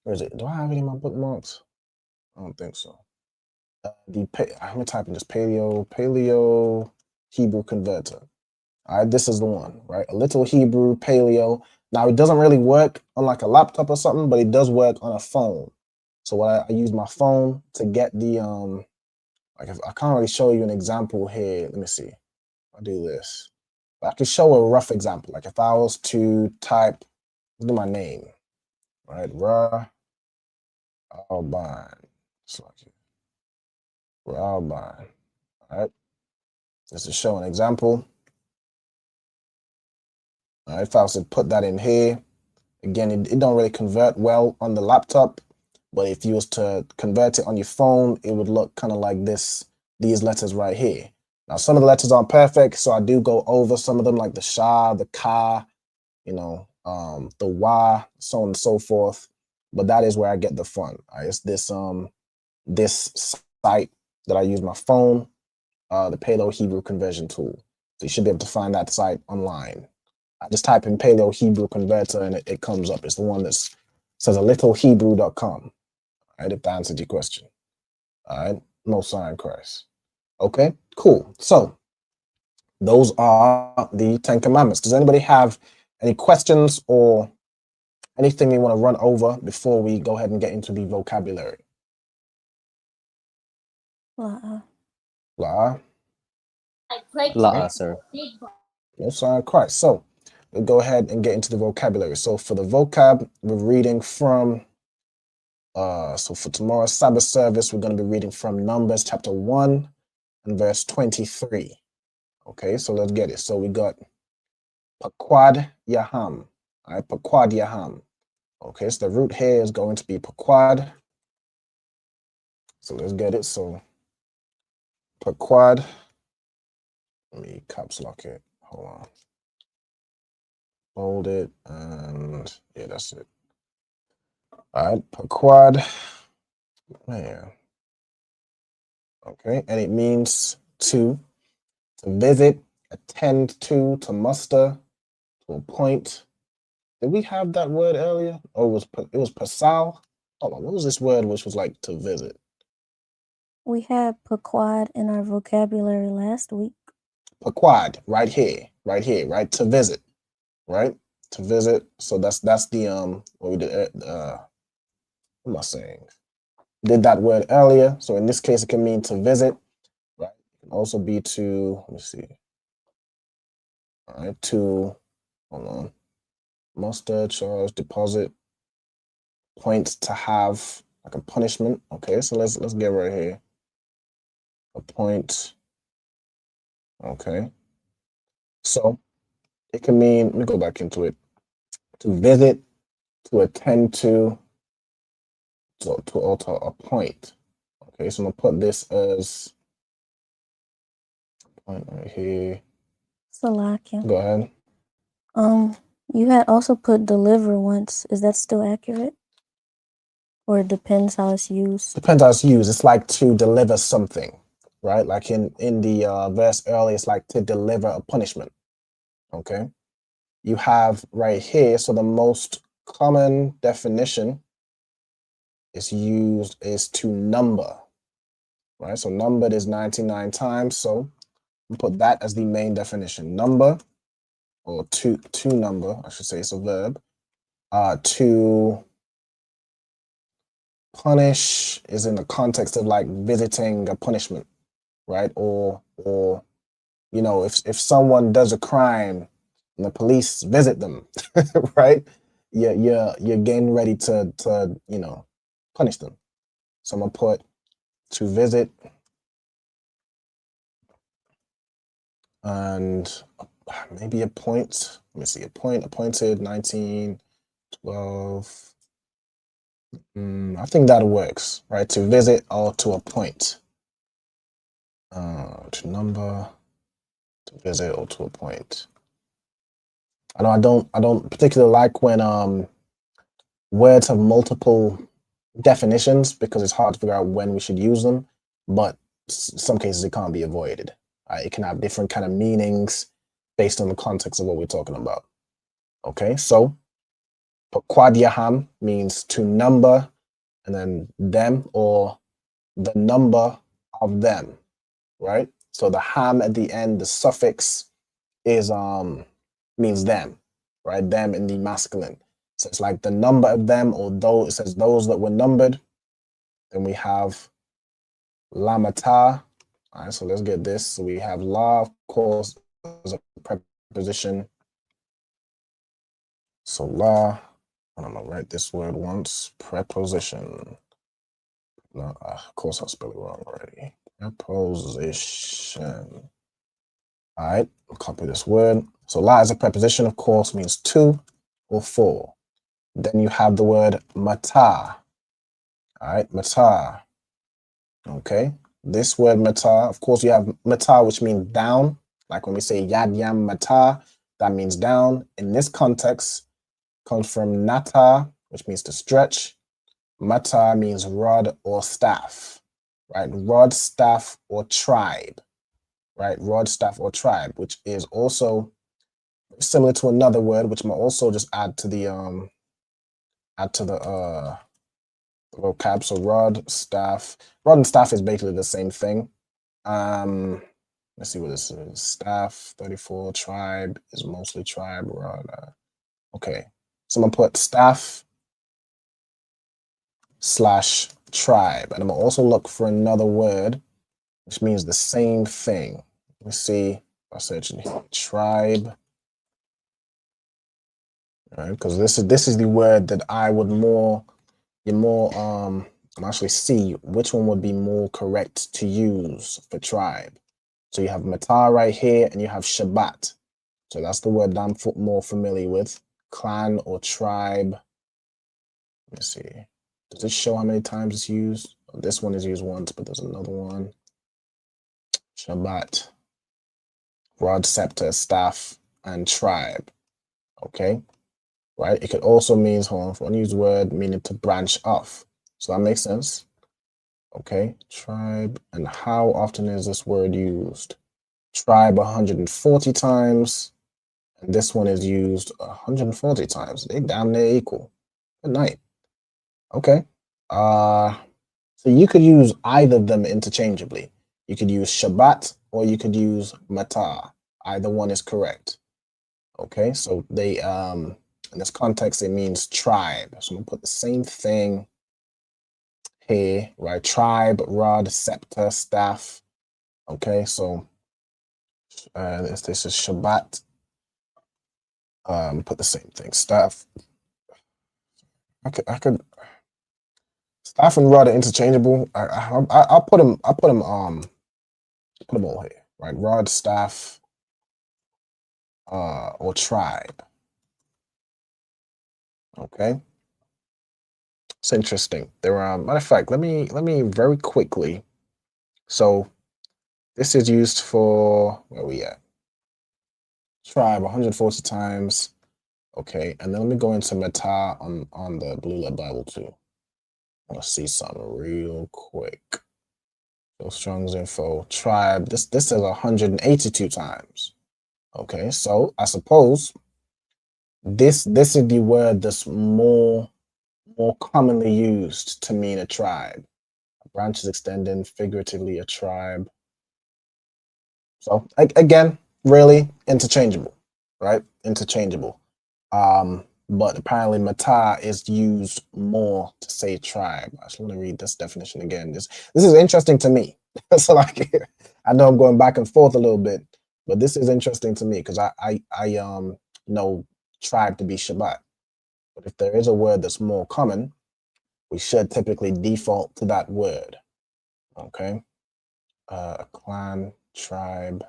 Speaker 15: where is it? Do I have it in my bookmarks? I don't think so. I'm gonna type in just Paleo Hebrew converter. All right, this is the one, right? A little Hebrew Paleo. Now it doesn't really work on like a laptop or something, but it does work on a phone. So what I use my phone to get the like if I can't really show you an example here. Let me see. I'll do this. I can show a rough example. Like if I was to type, do my name, right? Ra Alban. Ra Alban. All right. Just to show an example. All right, if I was to put that in here Again, it don't really convert well on the laptop, but if you was to convert it on your phone, it would look kind of like this, these letters right here. Now, some of the letters aren't perfect, so I do go over some of them, like the sha, the ka, you know, the wa, so on and so forth. But that is where I get the fun. It's this this site that I use my phone, the Paleo Hebrew conversion tool. So you should be able to find that site online. I just type in Paleo Hebrew converter and it comes up. It's the one that says a littlehebrew.com. All right, if that answered your question. All right, no sign Christ. Okay, cool. So those are the 10 commandments. Does anybody have any questions or anything you want to run over before we go ahead and get into the vocabulary? La.
Speaker 19: La, sir.
Speaker 15: No sign Christ. So we'll go ahead and get into the vocabulary. So for the vocab, we're reading from, so for tomorrow's Sabbath service, we're going to be reading from Numbers chapter 1 and verse 23. Okay, so let's get it. So we got Paquad Yaham. All right, Paquad Yaham. Okay, so the root here is going to be Paquad. So let's get it. So Paquad. Let me caps lock it. Hold on. Hold it, and yeah, that's it. All right, Paquad. Man. Okay, and it means to visit, attend to muster, to appoint. Did we have that word earlier? Or it was pasal? Hold on, what was this word which was like to visit?
Speaker 20: We had Paquad in our vocabulary last week.
Speaker 15: Paquad, right here, right? To visit, right? To visit. So that's the what we did. What am I saying? Did that word earlier. So in this case, it can mean to visit, right? It can also be to, let me see. All right, to, hold on. Muster, charge, deposit, points to have, like a punishment. Okay, so let's get right here. A point. Okay. So it can mean, let me go back into it. To visit, to attend to appoint. Okay, so I'm gonna put this as point right here.
Speaker 20: Salakia.
Speaker 15: Go ahead.
Speaker 20: You had also put deliver once. Is that still accurate? Or it depends how it's used?
Speaker 15: Depends how it's used. It's like to deliver something, right? Like in the verse earlier, it's like to deliver a punishment. Okay. You have right here, so the most common definition is to number, right? So numbered is 99 times. So we put that as the main definition. Number, or to number, I should say, it's a verb. To punish is in the context of like visiting a punishment, right? Or you know, if someone does a crime and the police visit them, right? You're getting ready to you know, punish them. So I'm gonna put to visit, and maybe a point. Let me see, appointed 19, 12. I think that works, right? To visit or to appoint. To number, to visit or to appoint. I know I don't particularly like when words have multiple definitions because it's hard to figure out when we should use them, but some cases it can't be avoided. It can have different kind of meanings based on the context of what we're talking about. Okay, so Paquad means to number, and then them or the number of them, right? So the ham at the end, the suffix is means them, right? Them in the masculine. So it's like the number of them, or those, it says those that were numbered. Then we have lamata. All right, so let's get this. So we have la, of course, as a preposition. So la, I'm gonna write this word once. Preposition. No, of course I spelled it wrong already. Preposition. All right, copy this word. So la is a preposition, of course, means to or for. Then you have the word mata. All right, mata. Okay, this word mata, of course, you have mata, which means down. Like when we say yad yam mata, that means down. In this context, comes from nata, which means to stretch. Mata means rod or staff, right? Rod, staff, or tribe, right? Rod, staff, or tribe, which is also similar to another word, which I'm also just add to the vocab. So rod, staff. Rod and staff is basically the same thing. Let's see what this is. Staff, 34, tribe is mostly tribe, rod. Okay, so I'm gonna put staff / tribe, and I'm gonna also look for another word which means the same thing. Let me see if I search in here. Tribe. All right, because this is the word that I would actually see which one would be more correct to use for tribe. So you have mata right here, and you have Shabbat. So that's the word that I'm more familiar with. Clan or tribe. Let me see. Does it show how many times it's used? This one is used once, but there's another one. Shabbat. Rod, scepter, staff, and tribe. Okay. Right? It could also mean, hold on, unused word meaning to branch off. So that makes sense. Okay. Tribe. And how often is this word used? Tribe 140 times. And this one is used 140 times. They damn near equal. Good night. Okay. So you could use either of them interchangeably. You could use Shabbat or you could use Mata. Either one is correct. Okay, so they in this context it means tribe. So I'm gonna put the same thing here, right? Tribe, rod, scepter, staff. Okay, so this is Shabbat. Put the same thing. Staff. I could. Staff and rod are interchangeable. I'll put them. Put them all here, right? Rod, staff, or tribe. Okay, it's interesting. There are matter of fact. Let me very quickly. So this is used for where we at? Tribe 140 times. Okay, and then let me go into Mata on the Blue Letter Bible too. Let's see something real quick. So Strong's info tribe. This is 182 times. Okay, so I suppose this is the word that's more commonly used to mean a tribe. A branch is extending, figuratively a tribe. So again, really interchangeable, right? Interchangeable. But apparently Mata is used more to say tribe. I just want to read this definition again. This is interesting to me. So like I know I'm going back and forth a little bit, but this is interesting to me because I know tribe to be Shabbat. But if there is a word that's more common, we should typically default to that word. Okay. Clan, tribe.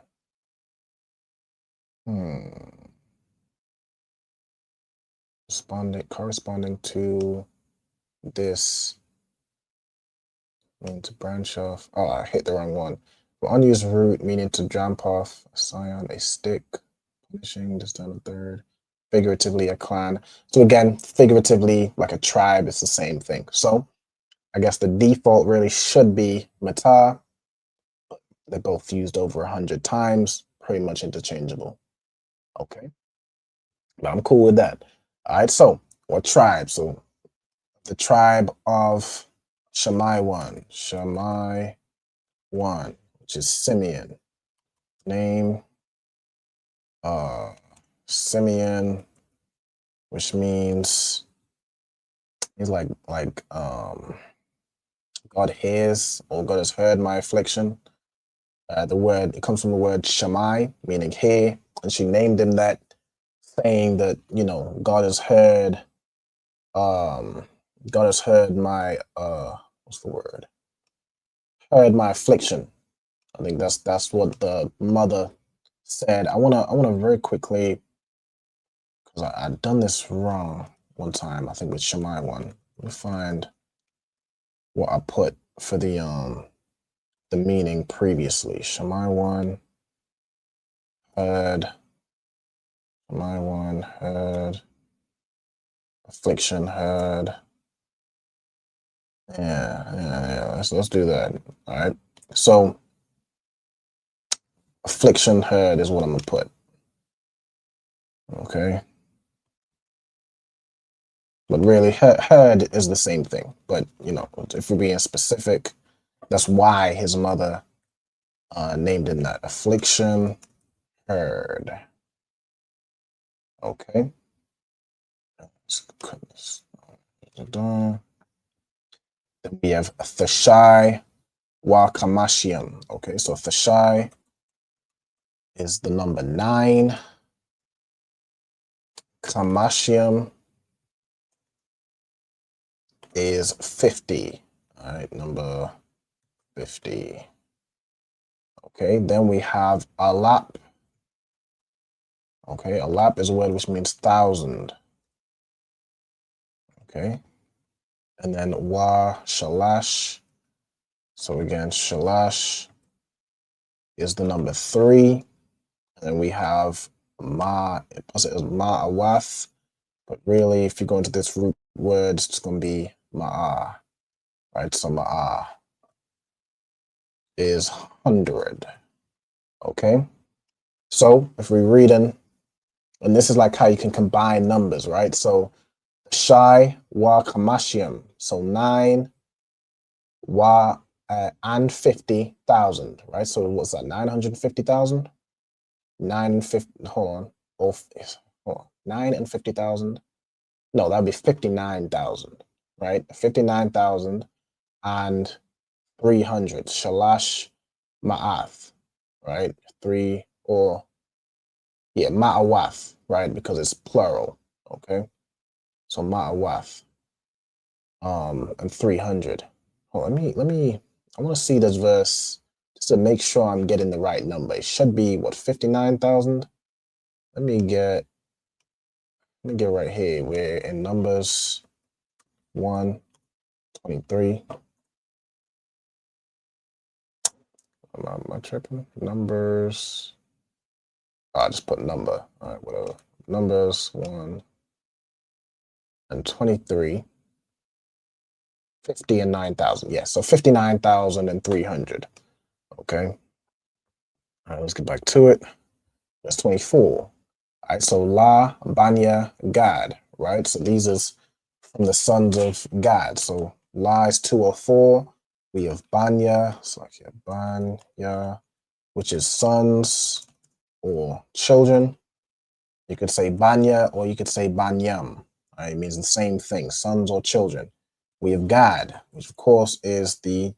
Speaker 15: Corresponding to this mean to branch off. Oh, I hit the wrong one. Unused root meaning to jump off, a scion, a stick, punishing, this down a third. Figuratively a clan. So again, figuratively like a tribe, it's the same thing. So I guess the default really should be Mata. They're both used over 100 times, pretty much interchangeable. Okay. But I'm cool with that. All right, so what tribe? So the tribe of Shammai one, which is Simeon. Name Simeon, which means he's like God hears or God has heard my affliction. The word, it comes from the word Shammai, meaning hear, and she named him that, saying that, you know, God has heard my what's the word? Heard my affliction. I think that's what the mother said. I wanna very quickly, because I've done this wrong. one time, I think with Shemai one. Let me find what I put for the meaning previously. Shemai one, heard. Shemai one, heard. Affliction, heard. Yeah. Let's do that. All right. So affliction heard is what I'm gonna put. Okay. But really, heard is the same thing. But you know, if we're being specific, that's why his mother named him that. Affliction heard. Okay. Goodness. Then we have Thashai wa Kamashium. Okay, so Thashai is the number 9. Kamashium is 50. All right, number 50. Okay, then we have Alap. Okay, Alap is a word which means 1,000. Okay, and then Wa Shalash. So again, Shalash is the number 3. And we have Ma, it is Ma'awath, but really, if you go into this root word, it's going to be Ma'a, right? So Ma'a is 100. Okay, so if we're reading, and this is like how you can combine numbers, right? So Shai wa Kamashium, so 9 wa and 50,000, right? So what's that? 950,000. 9 and 50. Hold on. 9 and 50,000. No, that'd be 59,000, right? 59,000 and 300. Shalash Ma'ath, right? 3 or Ma'awath, right? Because it's plural. Okay. So Ma'awath. And 300. Hold on, I want to see this verse just to make sure I'm getting the right number. It should be what, 59,000? Let me get right here. We're in Numbers 1:23. Am I tripping? Numbers. I'll just put number. All right, whatever. Numbers 1:23. 50 and 9,000. Yeah, so 59,300. Okay. All right, let's get back to it. That's 24. All right, so La, Banya, Gad, right? So these is from the sons of Gad. So La is 204. We have Banya, so like Banya, which is sons or children. You could say Banya or you could say Banyam. All right, it means the same thing, sons or children. We have Gad, which of course is the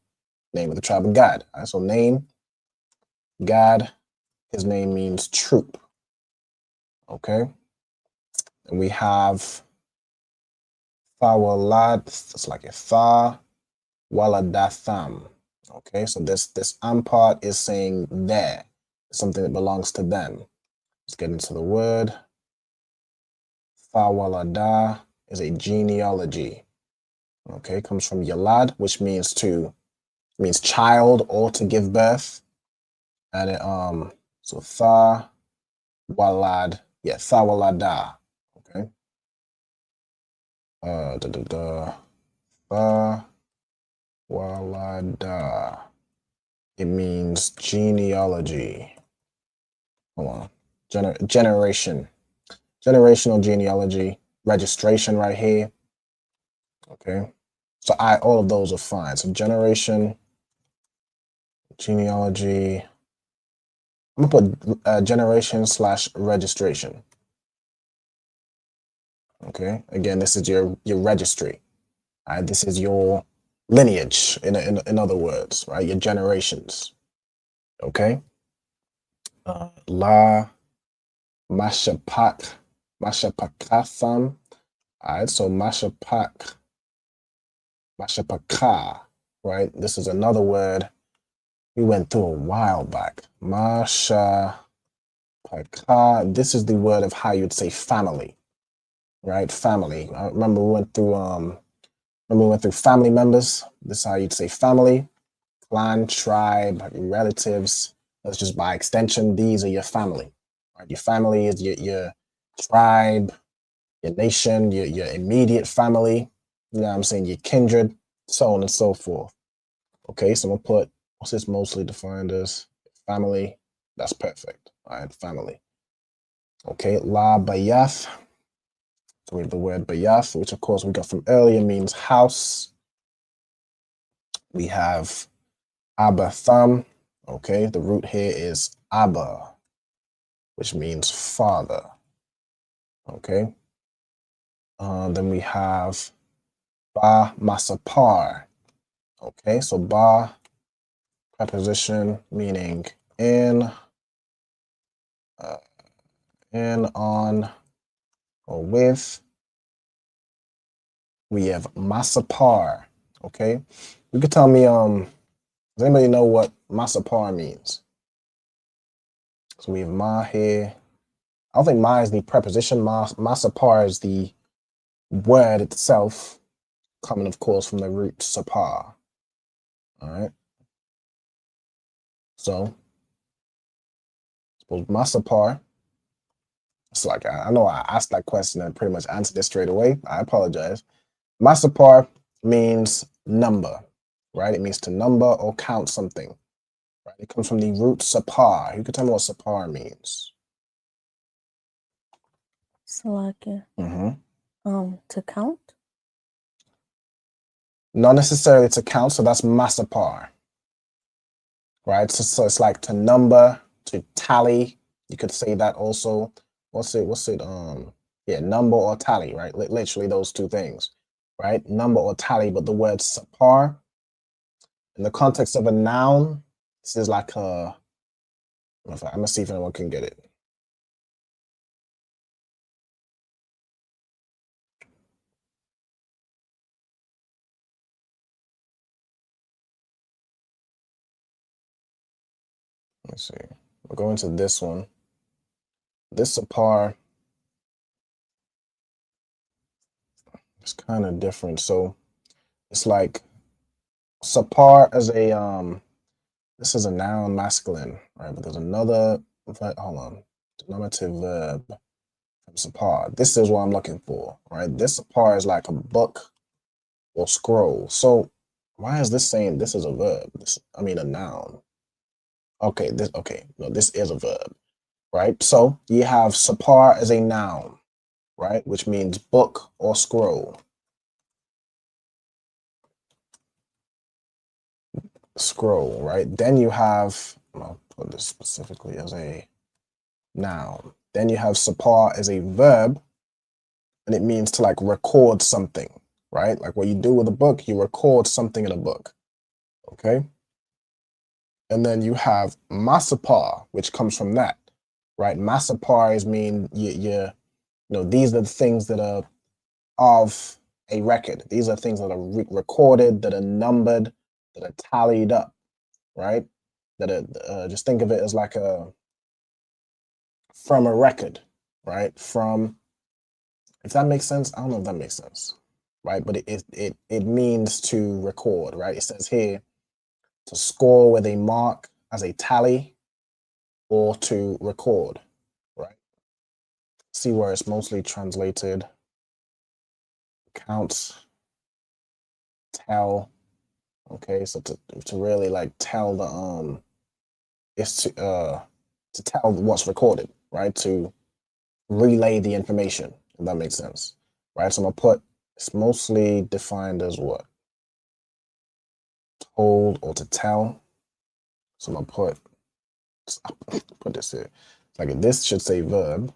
Speaker 15: name of the tribe of Gad. All right, so name, Gad, his name means troop. Okay. And we have Thawalad, it's like a Tha Waladatham. Okay, so this am part is saying there, something that belongs to them. Let's get into the word. Thawalada is a genealogy. Okay, comes from Yalad, which means child or to give birth. And it so Tha Walad, Thawalada. Okay. Thawalada. It means genealogy. Hold on. Generation. Generational genealogy. Registration right here. Okay. So all of those are fine. So generation, genealogy. I'm gonna put generation / registration. Okay. Again, this is your registry. All right. This is your lineage. In other words, right? Your generations. Okay. La Mashapakatham. All right. So Mashapaka. Right. This is another word we went through a while back. Mashapaka. This is the word of how you'd say family. right? Family. I remember we went through family members. This is how you'd say family, clan, tribe, relatives. That's just by extension. These are your family. Right? Your family is your tribe, your nation, your immediate family. You know what I'm saying? Your kindred, so on and so forth. Okay, so I'm gonna put what's this mostly defined as? Family. That's perfect. All right, family. Okay, la bayath. So we have the word bayath, which of course we got from earlier, means house. We have Abba thumb. Okay, the root here is Abba, which means father. Okay. Then we have Ba Masapar. Okay, so Ba, preposition meaning in, on, or with. We have Masapar. Okay, you could tell me, does anybody know what Masapar means? So we have Ma here. I don't think Ma is the preposition. Masapar is the word itself, coming, of course, from the root sapar. All right. So, suppose Masapar. It's like, I know I asked that question and pretty much answered it straight away. I apologize. Masapar means number, right? It means to number or count something. Right? It comes from the root sapar. You can tell me what sapar means.
Speaker 20: Salakia. To count?
Speaker 15: Not necessarily to count, so that's masapar. Right? So it's like to number, to tally. You could say that also. What's it? Yeah, number or tally, right? Literally those two things, right? Number or tally, but the word sapar, in the context of a noun, this is like a, I'm gonna see if anyone can get it. Let's see. We'll go into this one. This sapar is kind of different. So it's like sapar as a this is a noun masculine, right? But there's another, hold on, denominative verb from sapar. This is what I'm looking for, right? This sapar is like a book or scroll. So why is this saying this is a verb? I mean a noun. Okay, no, this is a verb, right? So you have sapar as a noun, right? Which means book or scroll. Scroll, right? Then you have, I'll put this specifically as a noun. Then you have sapar as a verb, and it means to like record something, right? Like what you do with a book, you record something in a book, okay? And then you have masapar, which comes from that, right? Masapar is mean you know, these are the things that are of a record. These are things that are recorded, that are numbered, that are tallied up, right? That are, just think of it as like from a record, right? From, if that makes sense, I don't know if that makes sense, right? But it means to record, right? It says here to score with a mark as a tally or to record, right? See where it's mostly translated. Count, tell. Okay, so to really like tell the is to tell what's recorded, right? To relay the information, if that makes sense, right? So I'm gonna put, it's mostly defined as what? Told or to tell. So I'm gonna put this here. Like this should say verb.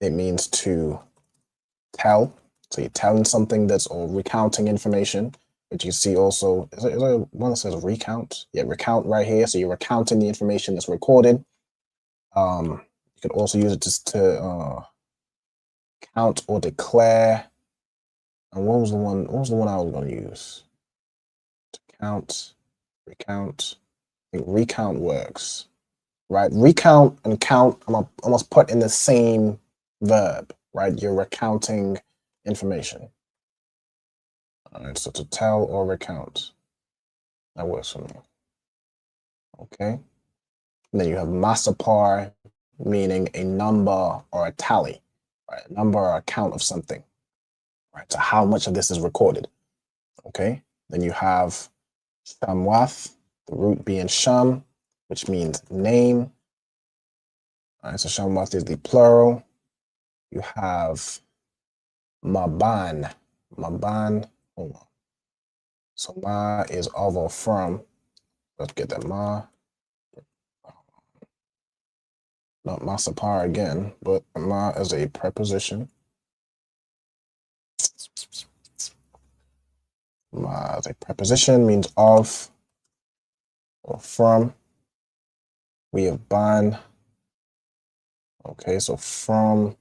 Speaker 15: It means to tell. So you're telling something that's, or recounting information. But you see also, is there one that says recount? Yeah, recount right here. So you're recounting the information that's recorded. You could also use it just to count or declare. And what was the one I was going to use? To count, recount. I think recount works, right? Recount and count, I'm almost put in the same verb, right? You're recounting information. All right, so to tell or recount. That works for me. Okay. And then you have masapar, meaning a number or a tally, right? A number or a count of something, right? So how much of this is recorded. Okay. Then you have shamwath, the root being sham, which means name. All right, so shamwath is the plural. You have maban. Maban, hold on. So ma is of or from. Let's get that ma. Not masapar again, but ma as a preposition. Ma as a preposition means of or from. We have ban. Okay, so from.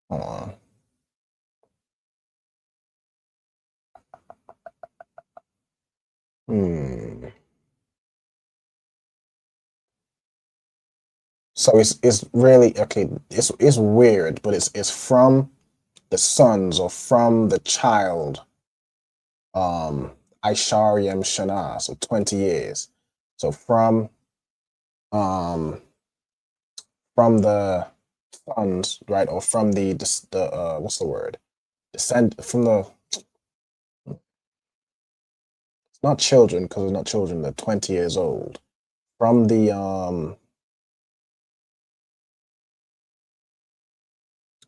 Speaker 15: Hold on. So it's really okay. It's weird, but it's from the sons or from the child. Aishariyam Shana, so 20 years. So from the sons, right, or from the what's the word? Descend from the. It's not children because they're not children. They're 20 years old. From the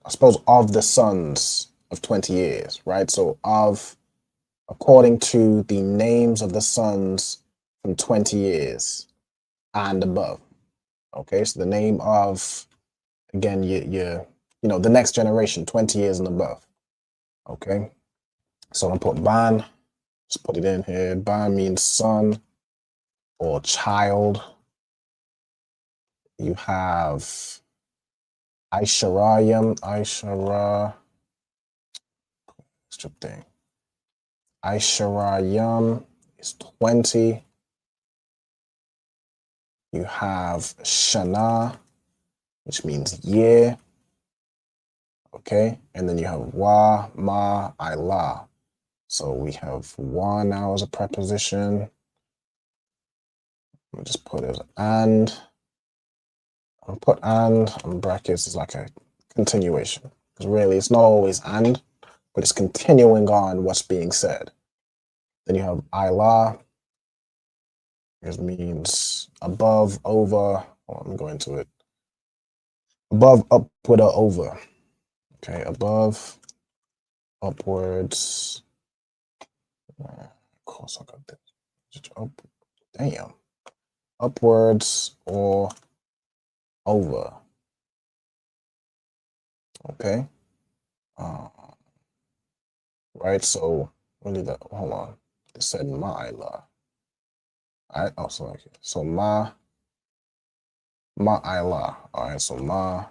Speaker 15: I suppose of the sons of 20 years, right? So of, according to the names of the sons from 20 years and above. Okay, so the name of, again, you know, the next generation, 20 years and above. Okay, so I'm gonna put ban, just put it in here. Ban means son or child. You have Aisharayam, strip thing. Aisharayam is 20. You have Shana, which means year. Okay, and then you have wa, ma, ila. So we have wa now as a preposition. I'll just put it and. I'll put and on brackets is like a continuation. Because really it's not always and, but it's continuing on what's being said. Then you have ila. It means above, over. Let me go into it. Above, upward, or over. Okay, above, upwards. Of course, I got this. Damn. Upwards or over. Okay. Right. So really, that. Hold on. It said ma'ila. Alright. Oh, so ma'ila. All right. So ma'ila.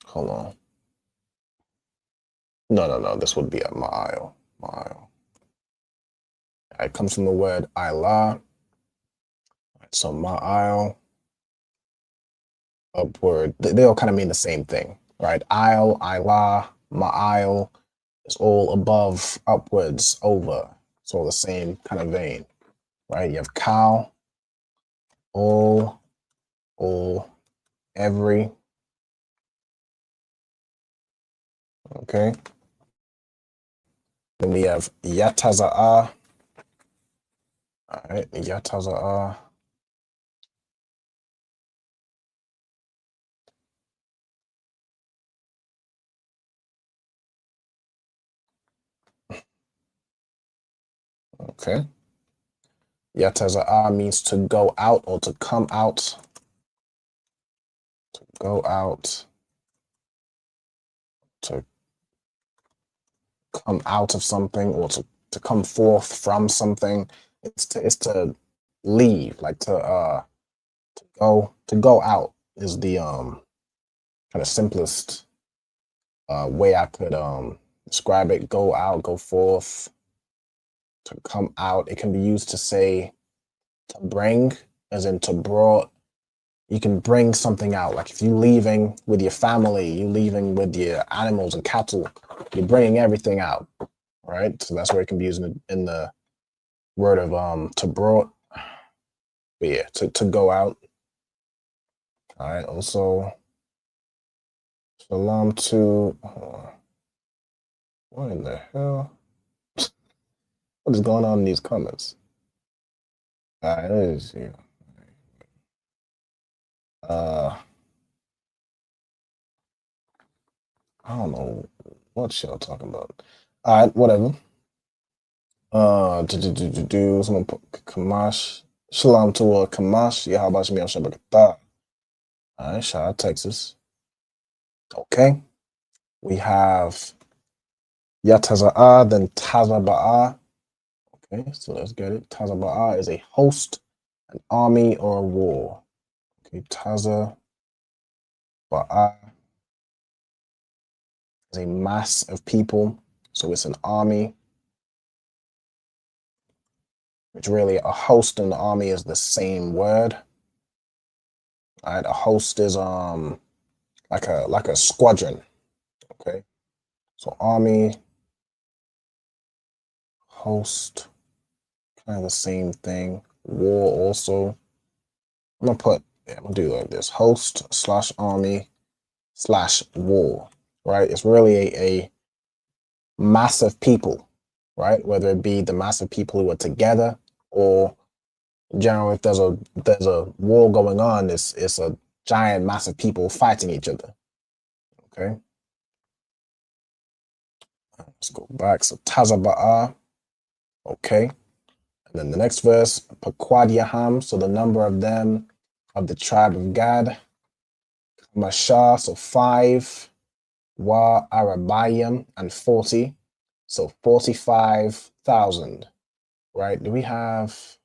Speaker 15: Hold on. No. This would be a ma'il. It comes from the word ila. So ma'il. Upward. They all kind of mean the same thing, right? Isle, ila, ma'il. It's all above, upwards, over. It's all the same kind of vein, right? You have cow, all, every. Okay. Then we have yataza'a. All right, yataza'a. Okay. Yataza'a means to go out or to come out. To go out. To come out of something or to come forth from something. It's to leave, like to go out is the kind of simplest way I could describe it. Go out, go forth, to come out. It can be used to say to bring, as in to brought, you can bring something out. Like if you're leaving with your family, you're leaving with your animals and cattle, you're bringing everything out, right? So that's where it can be used in the word of to brought. But yeah, to go out. All right. Also, shalom to. What in the hell? What is going on in these comments? All right, let me see. I don't know what y'all talking about. All right, whatever. Someone put Kamash. Shalom to Kamash. Yahweh Shemi Shabbat. All right, shout out Texas. Okay. We have Yataza'ah, then Tazaba'ah. Okay, so let's get it. Tazaba'ah is a host, an army, or a war. Okay, Tazaba'ah is a mass of people, so it's an army. Which really, a host and the army is the same word. All right, a host is like a squadron. Okay, so army, host, kind of the same thing. War also. I'm gonna do like this: host / army / war. Right, it's really a mass of people. Right, whether it be the mass of people who are together or generally, if there's a war going on, it's a giant mass of people fighting each other. Okay. Let's go back. So Tazaba'ah. Okay. And then the next verse, Paquad Yaham. So the number of them of the tribe of Gad. Mashah, so 5. Wa Arabayim, and 40. So 45,000. Right? Do we have?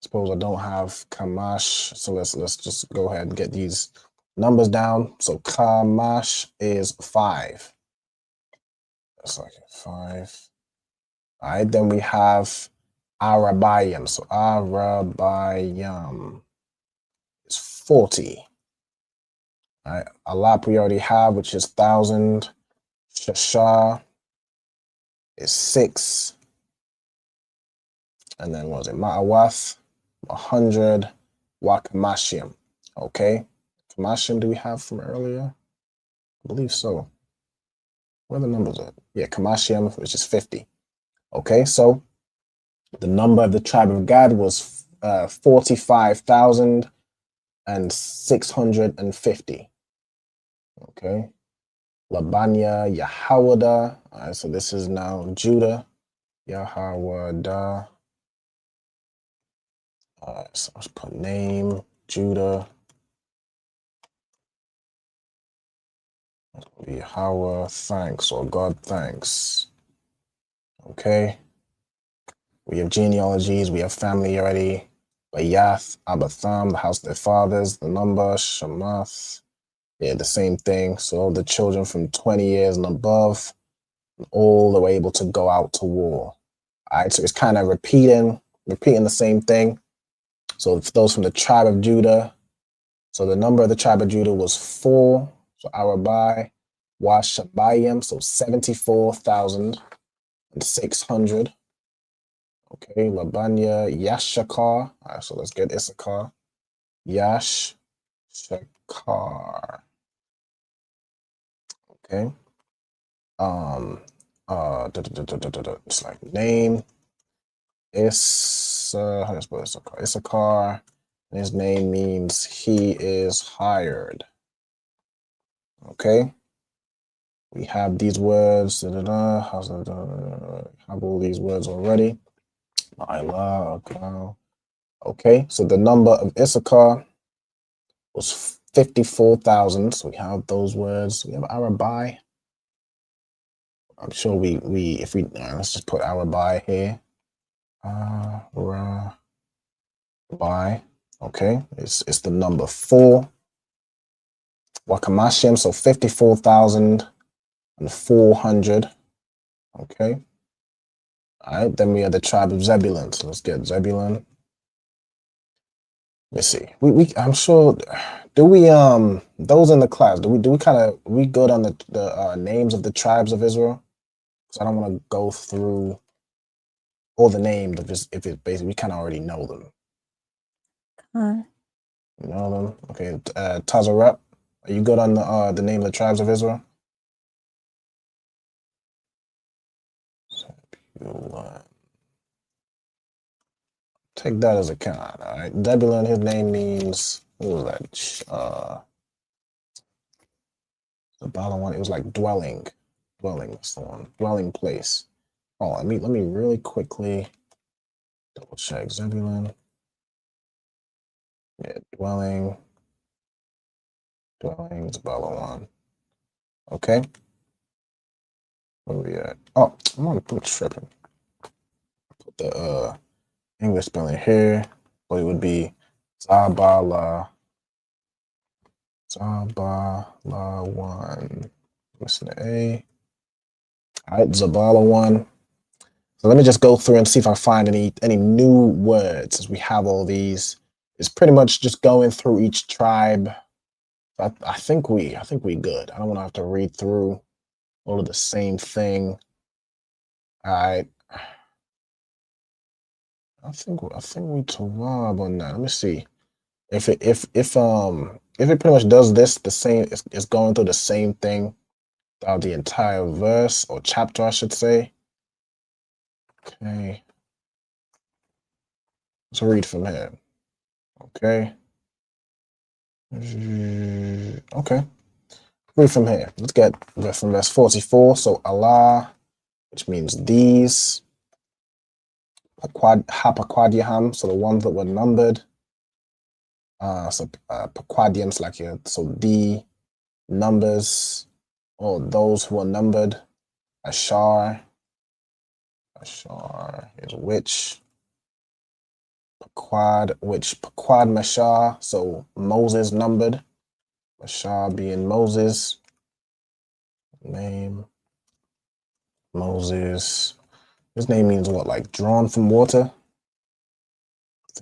Speaker 15: Suppose I don't have Kamash, so let's just go ahead and get these numbers down. So Kamash is 5. That's like 5. All right, then we have Arabayim. So Arabayim is 40. All right, Alap we already have, which is 1,000. Shashah is 6. And then what was it? Ma'awath, 100. Wakamashim. Okay. Kamashim do we have from earlier? I believe so. Where are the numbers at? Yeah, Kamashim, which is 50. Okay, so the number of the tribe of Gad was 45,650. Okay. Labanya, Yahawada. All right, so this is now Judah. Yahawada. So let's put name, Judah. Yahweh, thanks, or God, thanks. Okay. We have genealogies, we have family already. Bayath, Abatham, the house of their fathers, the number, Shamath. Yeah, the same thing. So the children from 20 years and above, all were able to go out to war. All right, so it's kind of repeating the same thing. So for those from the tribe of Judah, so the number of the tribe of Judah was 4. So Arabai, Washabayim, so 74,600. Okay, Labanya, Yashakar. All right, so let's get Issachar. Yashakar. Okay. It's like name. How do I spell Issachar? Issachar. His name means he is hired. Okay. We have these words. Have all these words already. Okay, so the number of Issachar was 54,000. So we have those words. We have Arabai. I'm sure let's just put Arabai here. Arabai. Okay, it's the number 4. Wakamashim, so 54,400. Okay. All right, then we have the tribe of Zebulun. So let's get Zebulun. Let's see. I'm sure. Do we those in the class? Do we kind of we good on the names of the tribes of Israel? So I don't want to go through all the names if it's basically we kind of already know them. You know them. Okay. Tazarep, are you good on the name of the tribes of Israel? Take that as a count. All right. Zebulun, his name means what was that? The bottom one, it was like dwelling. Dwelling, that's the one. Dwelling place. Oh, let me really quickly double check. Zebulun. Yeah, dwelling. Dwelling, the bottom one. Okay. Where we at? Oh, I'm tripping. Put the English spelling here. So it would be Zabala. Zabala 1. Missing the A. All right, Zabala 1. So let me just go through and see if I find any new words, as we have all these. It's pretty much just going through each tribe. I think we good. I don't want to have to read through all of the same thing. All right. I think we Tawab on that. Let me see. If it pretty much does this the same, it's going through the same thing throughout the entire verse or chapter, I should say. Okay. Let's read from here. Okay. Okay. Read from here. Let's get from verse 44. So Allah, which means these. Hapaquadiaham, so the ones that were numbered. So Paquadians, like here. So the numbers, or those who are numbered. Ashar is which. Paquad Mashar, so Moses numbered. Mashar being Moses. Name. Moses. His name means what, like drawn from water?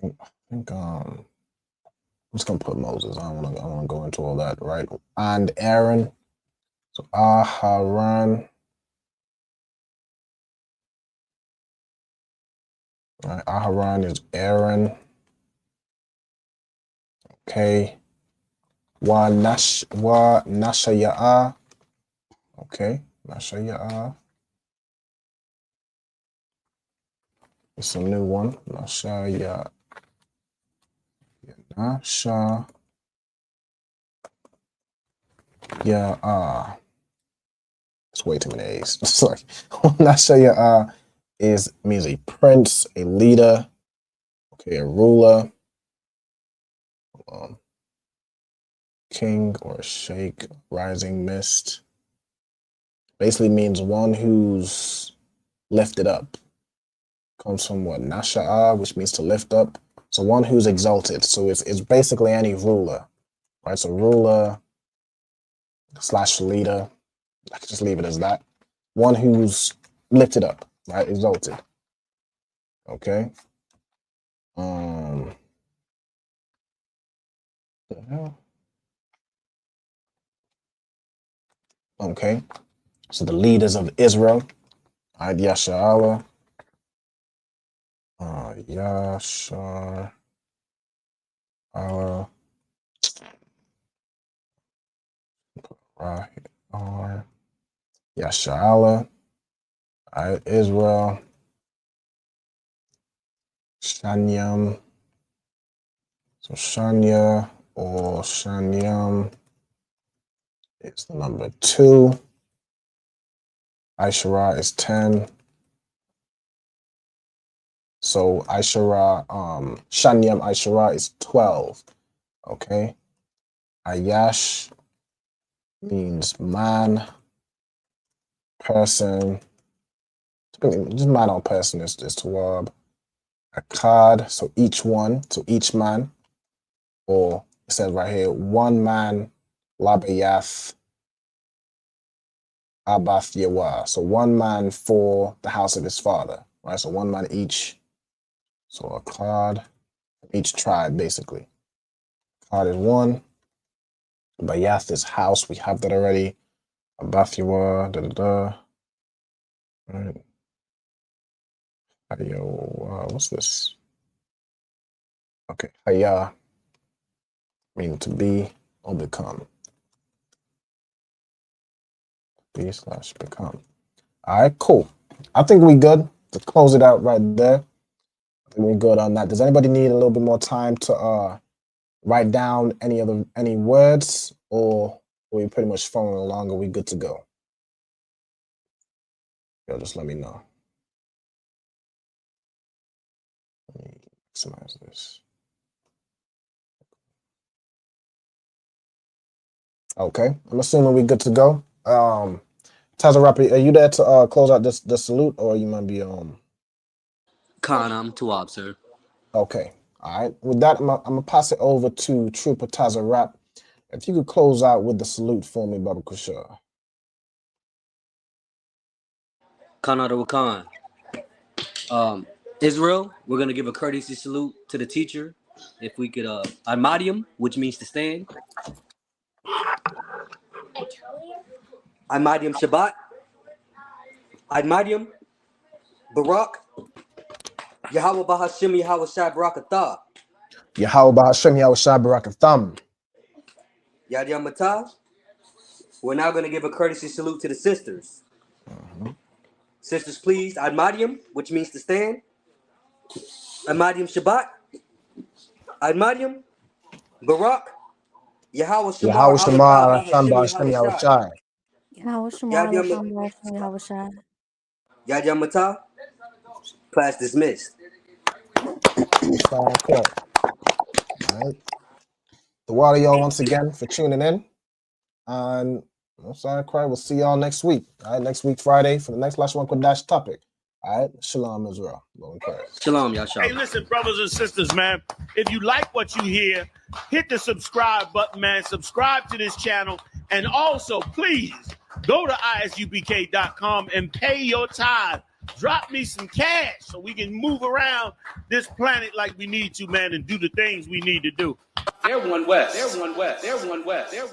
Speaker 15: I think I'm just gonna put Moses. I don't wanna go into all that, right? And Aaron. So Aharon. Right, Aharon is Aaron. Okay. Wa Nashaya'a. Okay, Nashaya'a. It's a new one. Nashaya'a. Nashaya'a. It's way too many A's. It's like Nashaya'a means a prince, a leader, okay, a ruler, king or sheikh, rising mist. Basically means one who's lifted up. Comes from what? Nasha'a, which means to lift up. So one who's exalted. So it's basically any ruler, right? So ruler / leader. I could just leave it as that. One who's lifted up, right? Exalted. Okay. The hell? Okay. So the leaders of Israel. All right, Yasha'Allah. Yasha'Allah. Yasha'Allah. All right, Israel. Shanyam. So Shanya or Shanyam is the number 2. Aishara is 10. So Aishara, Shanyam Aishara is 12. Okay. Ayash means man, person. Just man or person is Tawab. Akkad, so each one, so each man. Or it says right here, one man, Labayath, Abath Yawah. So one man for the house of his father, right? So one man each. So Akkad, each tribe, basically. Card is 1. Bayath's house. We have that already. Abathua. All right. What's this? Okay. Haya. Meaning to be or become. Be/become. All right, cool. I think we good to close it out right there. I think we're good on that. Does anybody need a little bit more time to write down any words, or are we pretty much following along? Are we good to go? Yo, just let me know. Let me maximize this. Okay, I'm assuming we're good to go. Taza Rappi, are you there to close out the salute, or you might be
Speaker 19: Khan, I'm too up, sir.
Speaker 15: Okay, all right. With that, I'm gonna pass it over to Trooper Taza Rap. If you could close out with the salute for me, Baba Kushar.
Speaker 19: Khan Adawa Khan. Israel, we're gonna give a courtesy salute to the teacher. If we could Imadium, which means to stand. Imadium Shabbat. Imadium Barak. Yahweh Bahashim Yahweh Shai Barakatah.
Speaker 15: Yahweh Bahashim Yahweh Shai Barakatham.
Speaker 19: Yad Yamatah. We're now going to give a courtesy salute to the sisters. Sisters, please. Imadium, which means to stand. Imadium Shabbat. Imadium Barak. Yahweh
Speaker 15: Yahweh
Speaker 19: Shamar
Speaker 15: Shemar
Speaker 19: Alatah
Speaker 15: Alasham
Speaker 19: Bahashim
Speaker 15: Bahashim
Speaker 19: Yahweh
Speaker 15: Yahweh
Speaker 19: Shai.
Speaker 15: Shai.
Speaker 20: Yahweh Shemar Lashawan Qadash, Yahweh Shai.
Speaker 19: Yad Yamatah. Class dismissed.
Speaker 15: All right. The water y'all once again for tuning in. And I'm sorry, cry. We'll see y'all next week. All right, next week, Friday, for the next Lashawan Qadash topic. All right, Shalom Israel.
Speaker 19: Shalom, Yashar.
Speaker 4: Hey, listen, brothers and sisters, man. If you like what you hear, hit the subscribe button, man. Subscribe to this channel. And also, please, go to ISUPK.com and pay your tithe. Drop me some cash so we can move around this planet like we need to, man, and do the things we need to do.
Speaker 2: They're one West. They're one West. They're one West. They're